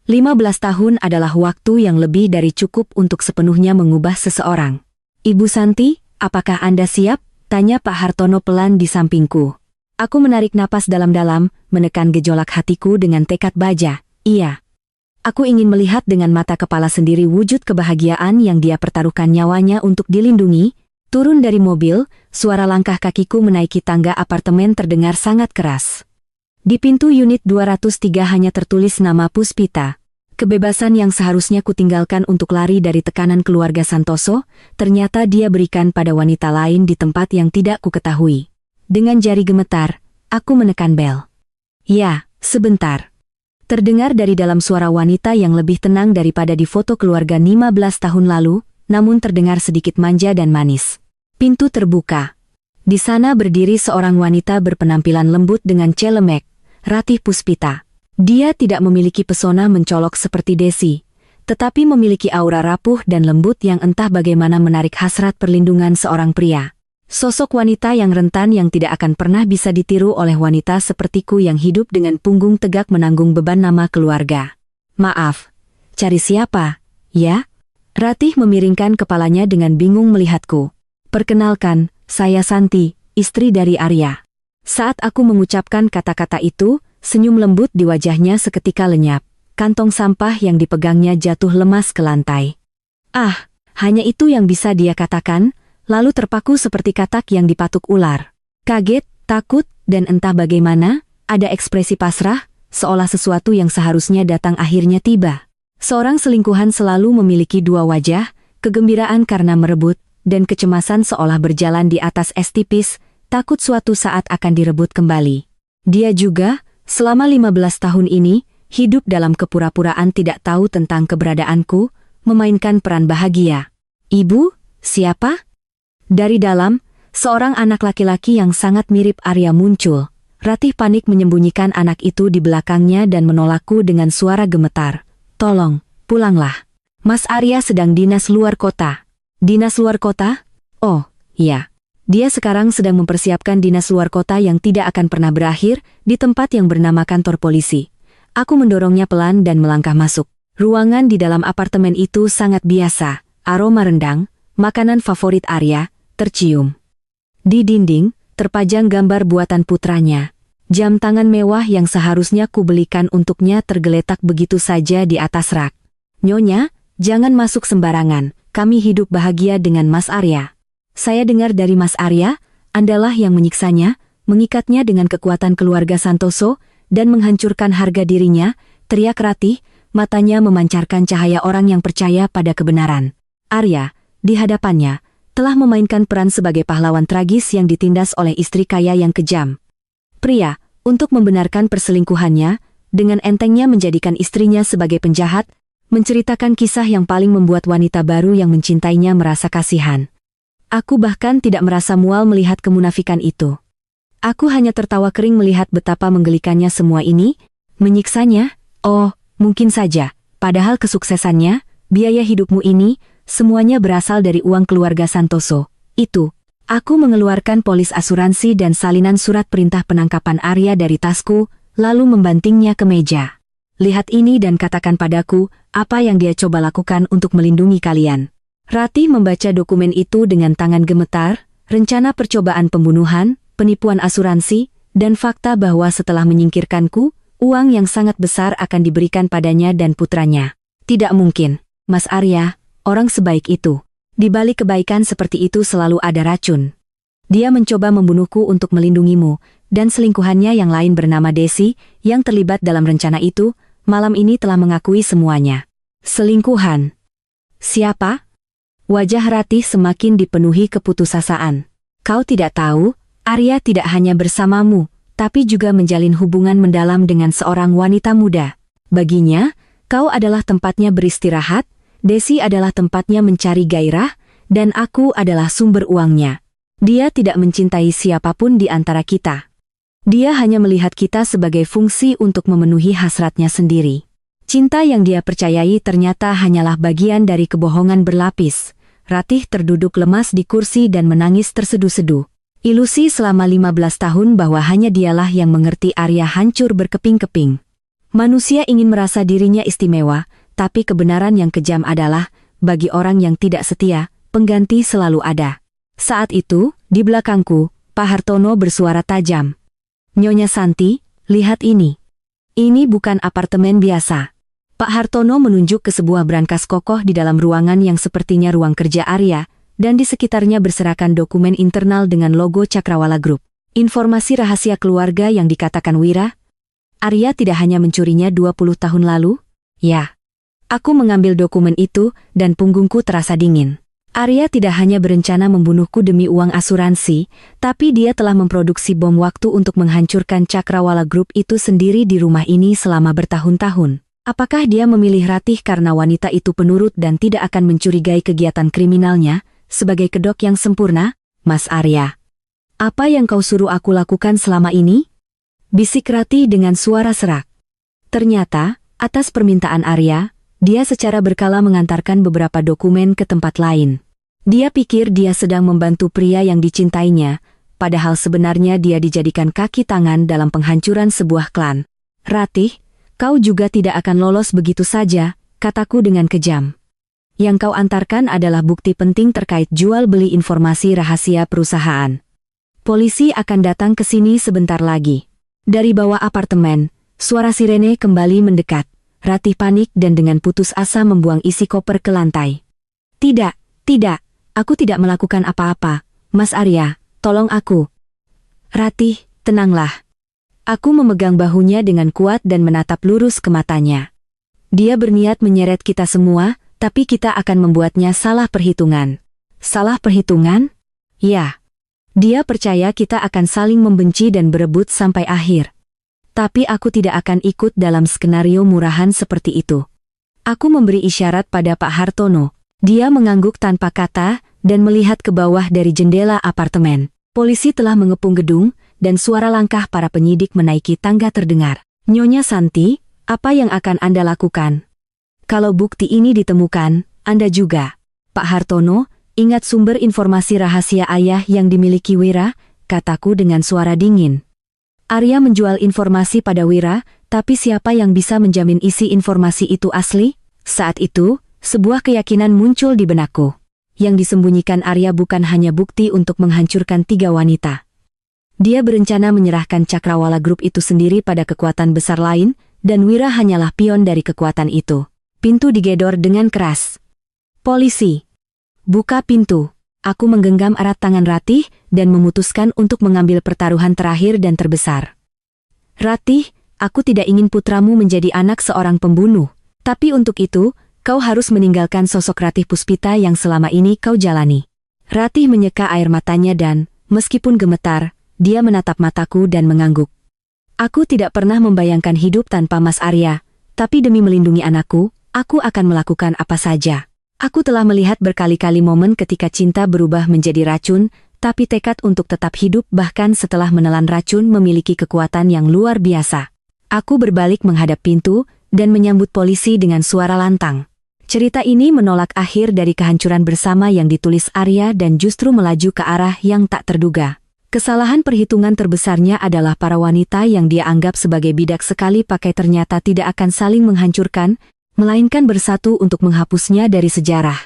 15 tahun adalah waktu yang lebih dari cukup untuk sepenuhnya mengubah seseorang. "Ibu Santi, apakah Anda siap?" tanya Pak Hartono pelan di sampingku. Aku menarik napas dalam-dalam, menekan gejolak hatiku dengan tekad baja. "Iya." Aku ingin melihat dengan mata kepala sendiri wujud kebahagiaan yang dia pertaruhkan nyawanya untuk dilindungi. Turun dari mobil, suara langkah kakiku menaiki tangga apartemen terdengar sangat keras. Di pintu unit 203 hanya tertulis nama Puspita. Kebebasan yang seharusnya kutinggalkan untuk lari dari tekanan keluarga Santoso, ternyata dia berikan pada wanita lain di tempat yang tidak kuketahui. Dengan jari gemetar, aku menekan bel. "Ya, sebentar." Terdengar dari dalam suara wanita yang lebih tenang daripada di foto keluarga 15 tahun lalu, namun terdengar sedikit manja dan manis. Pintu terbuka. Di sana berdiri seorang wanita berpenampilan lembut dengan celemek, Ratih Puspita. Dia tidak memiliki pesona mencolok seperti Desi, tetapi memiliki aura rapuh dan lembut yang entah bagaimana menarik hasrat perlindungan seorang pria. Sosok wanita yang rentan yang tidak akan pernah bisa ditiru oleh wanita sepertiku yang hidup dengan punggung tegak menanggung beban nama keluarga. "Maaf, cari siapa, ya?" Ratih memiringkan kepalanya dengan bingung melihatku. "Perkenalkan, saya Santi, istri dari Arya." Saat aku mengucapkan kata-kata itu, senyum lembut di wajahnya seketika lenyap. Kantong sampah yang dipegangnya jatuh lemas ke lantai. "Ah, hanya itu yang bisa dia katakan," lalu terpaku seperti katak yang dipatuk ular. Kaget, takut, dan entah bagaimana, ada ekspresi pasrah, seolah sesuatu yang seharusnya datang akhirnya tiba. Seorang selingkuhan selalu memiliki dua wajah, kegembiraan karena merebut, dan kecemasan seolah berjalan di atas es tipis, takut suatu saat akan direbut kembali. Dia juga, selama 15 tahun ini, hidup dalam kepura-puraan tidak tahu tentang keberadaanku, memainkan peran bahagia. "Ibu, siapa?" Dari dalam, seorang anak laki-laki yang sangat mirip Arya muncul. Ratih panik menyembunyikan anak itu di belakangnya dan menolakku dengan suara gemetar. "Tolong, pulanglah. Mas Arya sedang dinas luar kota." "Dinas luar kota?" "Oh, iya. Dia sekarang sedang mempersiapkan dinas luar kota yang tidak akan pernah berakhir, di tempat yang bernama kantor polisi. Aku mendorongnya pelan dan melangkah masuk. Ruangan di dalam apartemen itu sangat biasa. Aroma rendang, makanan favorit Arya, tercium. Di dinding, terpajang gambar buatan putranya. Jam tangan mewah yang seharusnya kubelikan untuknya tergeletak begitu saja di atas rak. Nyonya, jangan masuk sembarangan. Kami hidup bahagia dengan Mas Arya. Saya dengar dari Mas Arya, Andalah yang menyiksanya, mengikatnya dengan kekuatan keluarga Santoso, dan menghancurkan harga dirinya, teriak Ratih, matanya memancarkan cahaya orang yang percaya pada kebenaran. Arya, di hadapannya, telah memainkan peran sebagai pahlawan tragis yang ditindas oleh istri kaya yang kejam. Pria, untuk membenarkan perselingkuhannya, dengan entengnya menjadikan istrinya sebagai penjahat, menceritakan kisah yang paling membuat wanita baru yang mencintainya merasa kasihan. Aku bahkan tidak merasa mual melihat kemunafikan itu. Aku hanya tertawa kering melihat betapa menggelikannya semua ini, menyiksanya. Oh, mungkin saja, padahal kesuksesannya, biaya hidupmu ini, semuanya berasal dari uang keluarga Santoso. Itu, aku mengeluarkan polis asuransi dan salinan surat perintah penangkapan Arya dari tasku, lalu membantingnya ke meja. Lihat ini dan katakan padaku, apa yang dia coba lakukan untuk melindungi kalian. Ratih membaca dokumen itu dengan tangan gemetar, rencana percobaan pembunuhan, penipuan asuransi, dan fakta bahwa setelah menyingkirkanku, uang yang sangat besar akan diberikan padanya dan putranya. Tidak mungkin, Mas Arya, orang sebaik itu. Di balik kebaikan seperti itu selalu ada racun. Dia mencoba membunuhku untuk melindungimu, dan selingkuhannya yang lain bernama Desi, yang terlibat dalam rencana itu, malam ini telah mengakui semuanya. Selingkuhan. Siapa? Wajah Ratih semakin dipenuhi keputusasaan. Kau tidak tahu, Arya tidak hanya bersamamu, tapi juga menjalin hubungan mendalam dengan seorang wanita muda. Baginya, kau adalah tempatnya beristirahat, Desi adalah tempatnya mencari gairah, dan aku adalah sumber uangnya. Dia tidak mencintai siapapun di antara kita. Dia hanya melihat kita sebagai fungsi untuk memenuhi hasratnya sendiri. Cinta yang dia percayai ternyata hanyalah bagian dari kebohongan berlapis. Ratih terduduk lemas di kursi dan menangis terseduh-seduh. Ilusi selama 15 tahun bahwa hanya dialah yang mengerti Arya hancur berkeping-keping. Manusia ingin merasa dirinya istimewa, tapi kebenaran yang kejam adalah, bagi orang yang tidak setia, pengganti selalu ada. Saat itu, di belakangku, Pak Hartono bersuara tajam. Nyonya Santi, lihat ini. Ini bukan apartemen biasa. Pak Hartono menunjuk ke sebuah brankas kokoh di dalam ruangan yang sepertinya ruang kerja Arya, dan di sekitarnya berserakan dokumen internal dengan logo Cakrawala Group. Informasi rahasia keluarga yang dikatakan Wira. Arya tidak hanya mencurinya 20 tahun lalu? Ya. Aku mengambil dokumen itu, dan punggungku terasa dingin. Arya tidak hanya berencana membunuhku demi uang asuransi, tapi dia telah memproduksi bom waktu untuk menghancurkan Cakrawala Group itu sendiri di rumah ini selama bertahun-tahun. Apakah dia memilih Ratih karena wanita itu penurut dan tidak akan mencurigai kegiatan kriminalnya, sebagai kedok yang sempurna? Mas Arya, apa yang kau suruh aku lakukan selama ini? Bisik Ratih dengan suara serak. Ternyata, atas permintaan Arya, dia secara berkala mengantarkan beberapa dokumen ke tempat lain. Dia pikir dia sedang membantu pria yang dicintainya, padahal sebenarnya dia dijadikan kaki tangan dalam penghancuran sebuah klan. Ratih, kau juga tidak akan lolos begitu saja, kataku dengan kejam. Yang kau antarkan adalah bukti penting terkait jual beli informasi rahasia perusahaan. Polisi akan datang ke sini sebentar lagi. Dari bawah apartemen, suara sirene kembali mendekat. Ratih panik dan dengan putus asa membuang isi koper ke lantai. Tidak, aku tidak melakukan apa-apa. Mas Arya, tolong aku. Ratih, tenanglah. Aku memegang bahunya dengan kuat dan menatap lurus ke matanya. Dia berniat menyeret kita semua, tapi kita akan membuatnya salah perhitungan. Salah perhitungan? Ya. Dia percaya kita akan saling membenci dan berebut sampai akhir. Tapi aku tidak akan ikut dalam skenario murahan seperti itu. Aku memberi isyarat pada Pak Hartono. Dia mengangguk tanpa kata, dan melihat ke bawah dari jendela apartemen. Polisi telah mengepung gedung, dan suara langkah para penyidik menaiki tangga terdengar. Nyonya Santi, apa yang akan Anda lakukan? Kalau bukti ini ditemukan, Anda juga. Pak Hartono, ingat sumber informasi rahasia ayah yang dimiliki Wira, kataku dengan suara dingin. Arya menjual informasi pada Wira, tapi siapa yang bisa menjamin isi informasi itu asli? Saat itu, sebuah keyakinan muncul di benakku. Yang disembunyikan Arya bukan hanya bukti untuk menghancurkan 3 wanita. Dia berencana menyerahkan Cakrawala Group itu sendiri pada kekuatan besar lain, dan Wira hanyalah pion dari kekuatan itu. Pintu digedor dengan keras. Polisi! Buka pintu! Aku menggenggam erat tangan Ratih dan memutuskan untuk mengambil pertaruhan terakhir dan terbesar. Ratih, aku tidak ingin putramu menjadi anak seorang pembunuh. Tapi untuk itu, kau harus meninggalkan sosok Ratih Puspita yang selama ini kau jalani. Ratih menyeka air matanya dan, meskipun gemetar, dia menatap mataku dan mengangguk. Aku tidak pernah membayangkan hidup tanpa Mas Arya, tapi demi melindungi anakku, aku akan melakukan apa saja. Aku telah melihat berkali-kali momen ketika cinta berubah menjadi racun, tapi tekad untuk tetap hidup bahkan setelah menelan racun memiliki kekuatan yang luar biasa. Aku berbalik menghadap pintu dan menyambut polisi dengan suara lantang. Cerita ini menolak akhir dari kehancuran bersama yang ditulis Arya dan justru melaju ke arah yang tak terduga. Kesalahan perhitungan terbesarnya adalah para wanita yang dia anggap sebagai bidak sekali pakai ternyata tidak akan saling menghancurkan, melainkan bersatu untuk menghapusnya dari sejarah.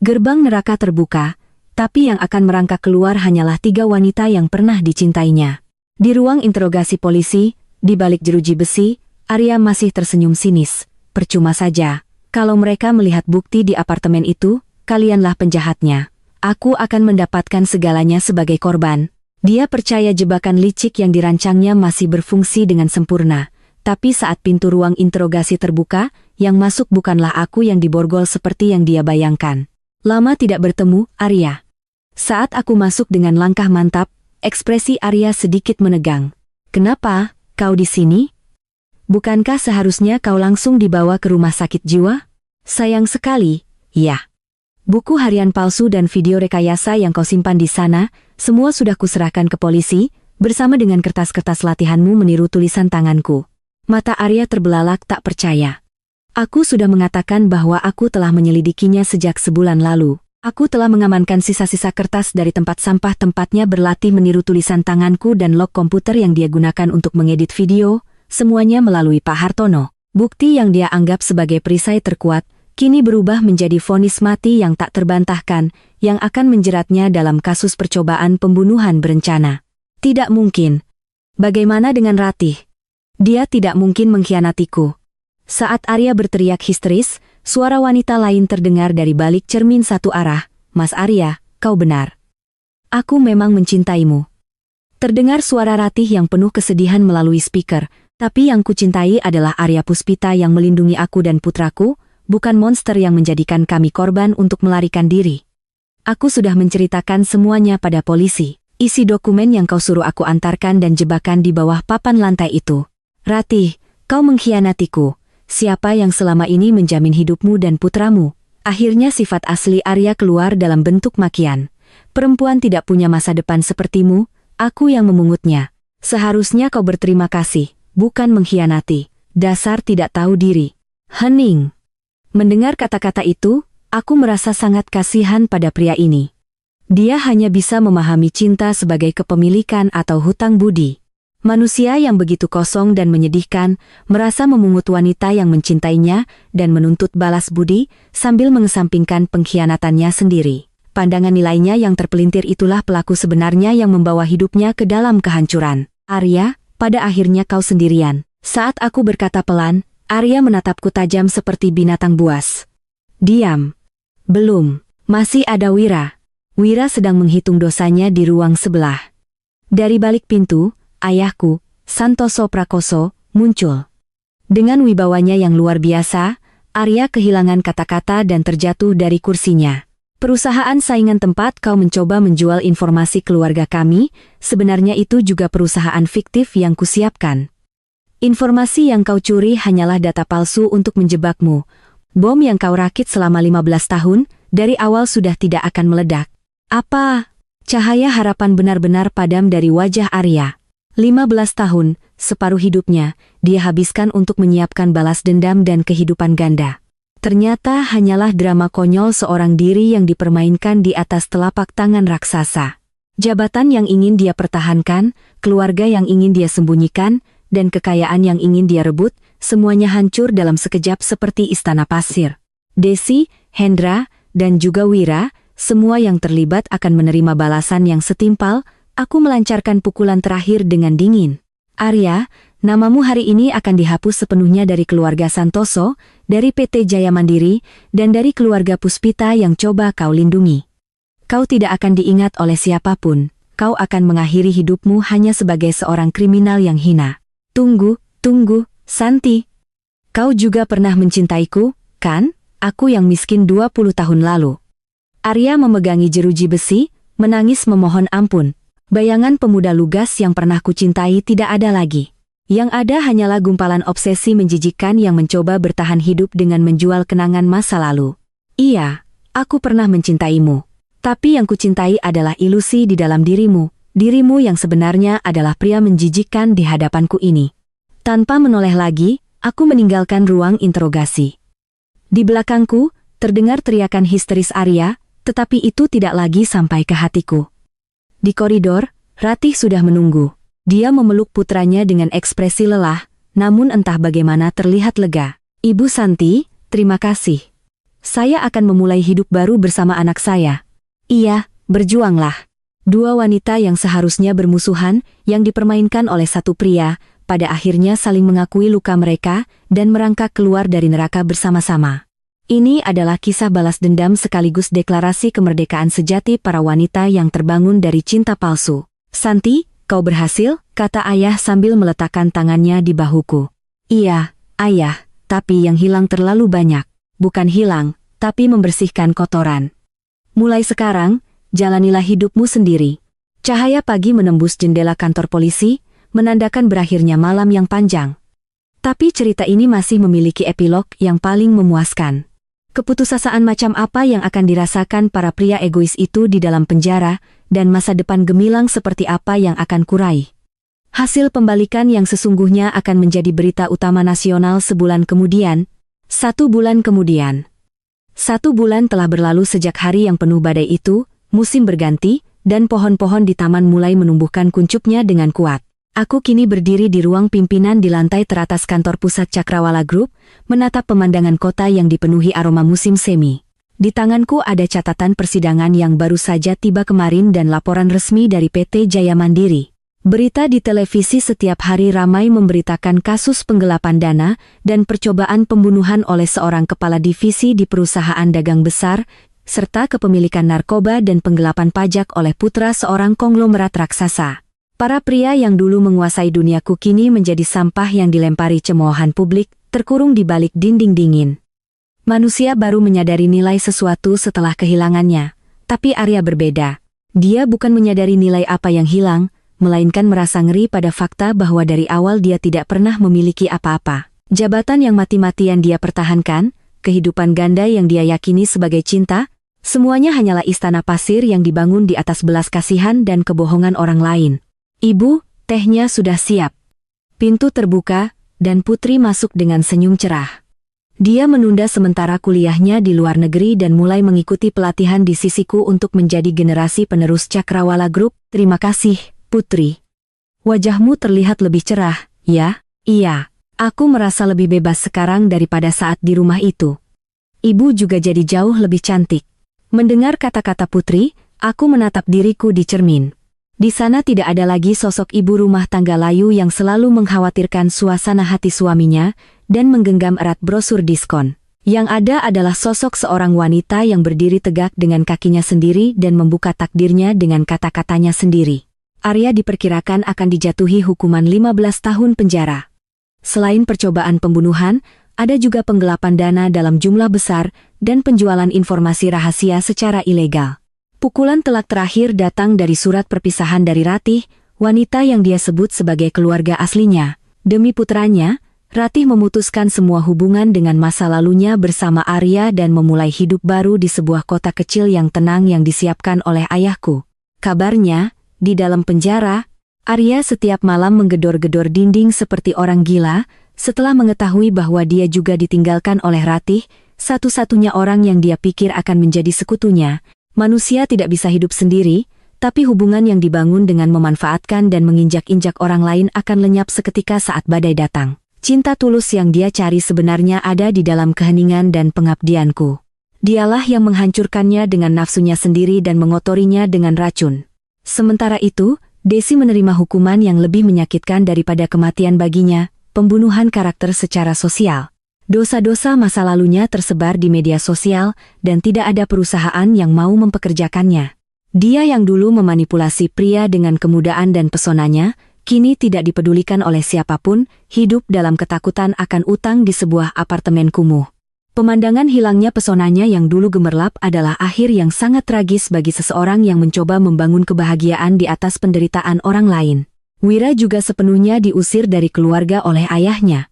Gerbang neraka terbuka, tapi yang akan merangkak keluar hanyalah 3 wanita yang pernah dicintainya. Di ruang interogasi polisi, di balik jeruji besi, Arya masih tersenyum sinis. Percuma saja, kalau mereka melihat bukti di apartemen itu, kalianlah penjahatnya. Aku akan mendapatkan segalanya sebagai korban. Dia percaya jebakan licik yang dirancangnya masih berfungsi dengan sempurna. Tapi saat pintu ruang interogasi terbuka, yang masuk bukanlah aku yang diborgol seperti yang dia bayangkan. Lama tidak bertemu, Arya. Saat aku masuk dengan langkah mantap, ekspresi Arya sedikit menegang. Kenapa, kau di sini? Bukankah seharusnya kau langsung dibawa ke rumah sakit jiwa? Sayang sekali, ya. Buku harian palsu dan video rekayasa yang kau simpan di sana, semua sudah kuserahkan ke polisi, bersama dengan kertas-kertas latihanmu meniru tulisan tanganku. Mata Arya terbelalak tak percaya. Aku sudah mengatakan bahwa aku telah menyelidikinya sejak sebulan lalu. Aku telah mengamankan sisa-sisa kertas dari tempat sampah tempatnya berlatih meniru tulisan tanganku dan log komputer yang dia gunakan untuk mengedit video, semuanya melalui Pak Hartono. Bukti yang dia anggap sebagai perisai terkuat, kini berubah menjadi vonis mati yang tak terbantahkan, yang akan menjeratnya dalam kasus percobaan pembunuhan berencana. Tidak mungkin. Bagaimana dengan Ratih? Dia tidak mungkin mengkhianatiku. Saat Arya berteriak histeris, suara wanita lain terdengar dari balik cermin satu arah. Mas Arya, kau benar. Aku memang mencintaimu. Terdengar suara Ratih yang penuh kesedihan melalui speaker, tapi yang kucintai adalah Arya Puspita yang melindungi aku dan putraku, bukan monster yang menjadikan kami korban untuk melarikan diri. Aku sudah menceritakan semuanya pada polisi. Isi dokumen yang kau suruh aku antarkan dan jebakan di bawah papan lantai itu. Ratih, kau mengkhianatiku. Siapa yang selama ini menjamin hidupmu dan putramu? Akhirnya sifat asli Arya keluar dalam bentuk makian. Perempuan tidak punya masa depan sepertimu, aku yang memungutnya. Seharusnya kau berterima kasih, bukan mengkhianati. Dasar tidak tahu diri. Hening. Mendengar kata-kata itu, aku merasa sangat kasihan pada pria ini. Dia hanya bisa memahami cinta sebagai kepemilikan atau hutang budi. Manusia yang begitu kosong dan menyedihkan, merasa memungut wanita yang mencintainya dan menuntut balas budi, sambil mengesampingkan pengkhianatannya sendiri. Pandangan nilainya yang terpelintir itulah pelaku sebenarnya yang membawa hidupnya ke dalam kehancuran. Arya, pada akhirnya kau sendirian. Saat aku berkata pelan, Arya menatapku tajam seperti binatang buas. Diam. Belum. Masih ada Wira. Wira sedang menghitung dosanya di ruang sebelah. Dari balik pintu, ayahku, Santoso Prakoso, muncul. Dengan wibawanya yang luar biasa, Arya kehilangan kata-kata dan terjatuh dari kursinya. Perusahaan saingan tempat kau mencoba menjual informasi keluarga kami, sebenarnya itu juga perusahaan fiktif yang kusiapkan. Informasi yang kau curi hanyalah data palsu untuk menjebakmu. Bom yang kau rakit selama 15 tahun, dari awal sudah tidak akan meledak. Apa? Cahaya harapan benar-benar padam dari wajah Arya. 15 tahun, separuh hidupnya, dia habiskan untuk menyiapkan balas dendam dan kehidupan ganda. Ternyata hanyalah drama konyol seorang diri yang dipermainkan di atas telapak tangan raksasa. Jabatan yang ingin dia pertahankan, keluarga yang ingin dia sembunyikan, dan kekayaan yang ingin dia rebut, semuanya hancur dalam sekejap seperti istana pasir. Desi, Hendra, dan juga Wira, semua yang terlibat akan menerima balasan yang setimpal. Aku melancarkan pukulan terakhir dengan dingin. Arya, namamu hari ini akan dihapus sepenuhnya dari keluarga Santoso, dari PT Jaya Mandiri, dan dari keluarga Puspita yang coba kau lindungi. Kau tidak akan diingat oleh siapapun, kau akan mengakhiri hidupmu hanya sebagai seorang kriminal yang hina. Tunggu, Santi. Kau juga pernah mencintaiku, kan? Aku yang miskin 20 tahun lalu. Arya memegangi jeruji besi, menangis memohon ampun. Bayangan pemuda lugas yang pernah kucintai tidak ada lagi. Yang ada hanyalah gumpalan obsesi menjijikkan yang mencoba bertahan hidup dengan menjual kenangan masa lalu. Iya, aku pernah mencintaimu. Tapi yang kucintai adalah ilusi di dalam dirimu yang sebenarnya adalah pria menjijikkan di hadapanku ini. Tanpa menoleh lagi, aku meninggalkan ruang interogasi. Di belakangku, terdengar teriakan histeris Arya, tetapi itu tidak lagi sampai ke hatiku. Di koridor, Ratih sudah menunggu. Dia memeluk putranya dengan ekspresi lelah, namun entah bagaimana terlihat lega. Ibu Santi, terima kasih. Saya akan memulai hidup baru bersama anak saya. Iya, berjuanglah. Dua wanita yang seharusnya bermusuhan, yang dipermainkan oleh satu pria, pada akhirnya saling mengakui luka mereka, dan merangkak keluar dari neraka bersama-sama. Ini adalah kisah balas dendam sekaligus deklarasi kemerdekaan sejati para wanita yang terbangun dari cinta palsu. Santi, kau berhasil, kata ayah sambil meletakkan tangannya di bahuku. Iya, ayah, tapi yang hilang terlalu banyak. Bukan hilang, tapi membersihkan kotoran. Mulai sekarang, jalanilah hidupmu sendiri. Cahaya pagi menembus jendela kantor polisi, menandakan berakhirnya malam yang panjang. Tapi cerita ini masih memiliki epilog yang paling memuaskan. Keputusasaan macam apa yang akan dirasakan para pria egois itu di dalam penjara, dan masa depan gemilang seperti apa yang akan kurai. Hasil pembalikan yang sesungguhnya akan menjadi berita utama nasional sebulan kemudian. 1 bulan kemudian. 1 bulan telah berlalu sejak hari yang penuh badai itu, musim berganti, dan pohon-pohon di taman mulai menumbuhkan kuncupnya dengan kuat. Aku kini berdiri di ruang pimpinan di lantai teratas kantor pusat Cakrawala Group, menatap pemandangan kota yang dipenuhi aroma musim semi. Di tanganku ada catatan persidangan yang baru saja tiba kemarin dan laporan resmi dari PT Jaya Mandiri. Berita di televisi setiap hari ramai memberitakan kasus penggelapan dana dan percobaan pembunuhan oleh seorang kepala divisi di perusahaan dagang besar, serta kepemilikan narkoba dan penggelapan pajak oleh putra seorang konglomerat raksasa. Para pria yang dulu menguasai duniaku kini menjadi sampah yang dilempari cemoohan publik, terkurung di balik dinding dingin. Manusia baru menyadari nilai sesuatu setelah kehilangannya, tapi Arya berbeda. Dia bukan menyadari nilai apa yang hilang, melainkan merasa ngeri pada fakta bahwa dari awal dia tidak pernah memiliki apa-apa. Jabatan yang mati-matian dia pertahankan, kehidupan ganda yang dia yakini sebagai cinta, semuanya hanyalah istana pasir yang dibangun di atas belas kasihan dan kebohongan orang lain. Ibu, tehnya sudah siap. Pintu terbuka, dan Putri masuk dengan senyum cerah. Dia menunda sementara kuliahnya di luar negeri dan mulai mengikuti pelatihan di sisiku untuk menjadi generasi penerus Cakrawala Group. Terima kasih, Putri. Wajahmu terlihat lebih cerah, ya? Iya, aku merasa lebih bebas sekarang daripada saat di rumah itu. Ibu juga jadi jauh lebih cantik. Mendengar kata-kata Putri, aku menatap diriku di cermin. Di sana tidak ada lagi sosok ibu rumah tangga layu yang selalu mengkhawatirkan suasana hati suaminya dan menggenggam erat brosur diskon. Yang ada adalah sosok seorang wanita yang berdiri tegak dengan kakinya sendiri dan membuka takdirnya dengan kata-katanya sendiri. Arya diperkirakan akan dijatuhi hukuman 15 tahun penjara. Selain percobaan pembunuhan, ada juga penggelapan dana dalam jumlah besar dan penjualan informasi rahasia secara ilegal. Pukulan telak terakhir datang dari surat perpisahan dari Ratih, wanita yang dia sebut sebagai keluarga aslinya. Demi putranya, Ratih memutuskan semua hubungan dengan masa lalunya bersama Arya dan memulai hidup baru di sebuah kota kecil yang tenang yang disiapkan oleh ayahku. Kabarnya, di dalam penjara, Arya setiap malam menggedor-gedor dinding seperti orang gila, setelah mengetahui bahwa dia juga ditinggalkan oleh Ratih, satu-satunya orang yang dia pikir akan menjadi sekutunya. Manusia tidak bisa hidup sendiri, Tapi hubungan yang dibangun dengan memanfaatkan dan menginjak-injak orang lain akan lenyap seketika saat badai datang. Cinta tulus yang dia cari sebenarnya ada di dalam keheningan dan pengabdianku. Dialah yang menghancurkannya dengan nafsunya sendiri dan mengotorinya dengan racun. Sementara itu, Desi menerima hukuman yang lebih menyakitkan daripada kematian baginya, pembunuhan karakter secara sosial. Dosa-dosa masa lalunya tersebar di media sosial dan tidak ada perusahaan yang mau mempekerjakannya. Dia yang dulu memanipulasi pria dengan kemudaan dan pesonanya, kini tidak dipedulikan oleh siapapun, hidup dalam ketakutan akan utang di sebuah apartemen kumuh. Pemandangan hilangnya pesonanya yang dulu gemerlap adalah akhir yang sangat tragis bagi seseorang yang mencoba membangun kebahagiaan di atas penderitaan orang lain. Wira juga sepenuhnya diusir dari keluarga oleh ayahnya.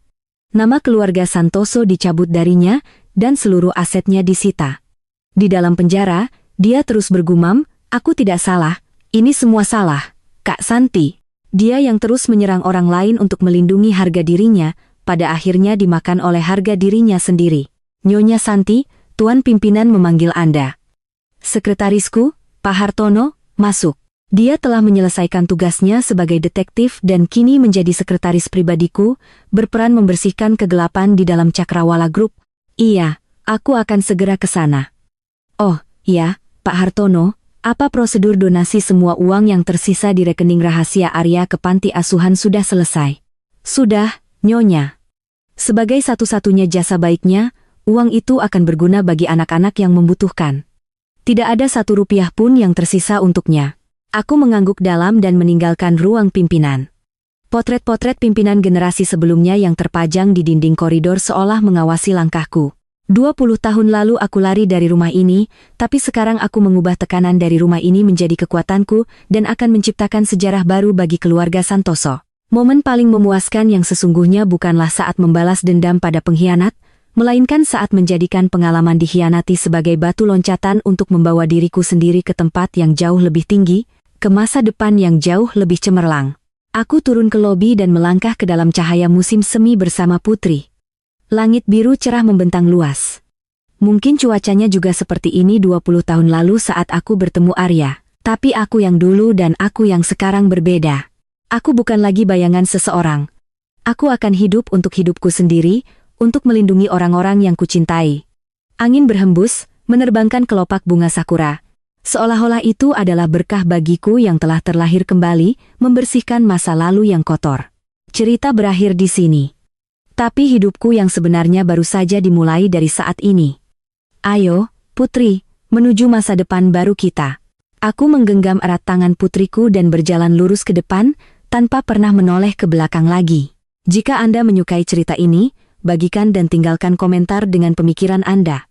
Nama keluarga Santoso dicabut darinya, dan seluruh asetnya disita. Di dalam penjara, dia terus bergumam, "Aku tidak salah, ini semua salah, Kak Santi." Dia yang terus menyerang orang lain untuk melindungi harga dirinya, pada akhirnya dimakan oleh harga dirinya sendiri. "Nyonya Santi, Tuan Pimpinan memanggil Anda." "Sekretarisku, Pak Hartono, masuk." Dia telah menyelesaikan tugasnya sebagai detektif dan kini menjadi sekretaris pribadiku, berperan membersihkan kegelapan di dalam Cakrawala Group. "Iya, aku akan segera ke sana." "Oh, iya, Pak Hartono, apa prosedur donasi semua uang yang tersisa di rekening rahasia Arya ke panti asuhan sudah selesai?" "Sudah, Nyonya. Sebagai satu-satunya jasa baiknya, uang itu akan berguna bagi anak-anak yang membutuhkan. Tidak ada 1 rupiah pun yang tersisa untuknya." Aku mengangguk dalam dan meninggalkan ruang pimpinan. Potret-potret pimpinan generasi sebelumnya yang terpajang di dinding koridor seolah mengawasi langkahku. 20 tahun lalu aku lari dari rumah ini, tapi sekarang aku mengubah tekanan dari rumah ini menjadi kekuatanku dan akan menciptakan sejarah baru bagi keluarga Santoso. Momen paling memuaskan yang sesungguhnya bukanlah saat membalas dendam pada pengkhianat, melainkan saat menjadikan pengalaman dikhianati sebagai batu loncatan untuk membawa diriku sendiri ke tempat yang jauh lebih tinggi, ke masa depan yang jauh lebih cemerlang. Aku turun ke lobi dan melangkah ke dalam cahaya musim semi bersama Putri. Langit biru cerah membentang luas. Mungkin cuacanya juga seperti ini 20 tahun lalu saat aku bertemu Arya. Tapi aku yang dulu dan aku yang sekarang berbeda. Aku bukan lagi bayangan seseorang. Aku akan hidup untuk hidupku sendiri, untuk melindungi orang-orang yang kucintai. Angin berhembus, menerbangkan kelopak bunga sakura. Seolah-olah itu adalah berkah bagiku yang telah terlahir kembali, membersihkan masa lalu yang kotor. Cerita berakhir di sini. Tapi hidupku yang sebenarnya baru saja dimulai dari saat ini. Ayo, Putri, menuju masa depan baru kita. Aku menggenggam erat tangan putriku dan berjalan lurus ke depan, tanpa pernah menoleh ke belakang lagi. Jika Anda menyukai cerita ini, bagikan dan tinggalkan komentar dengan pemikiran Anda.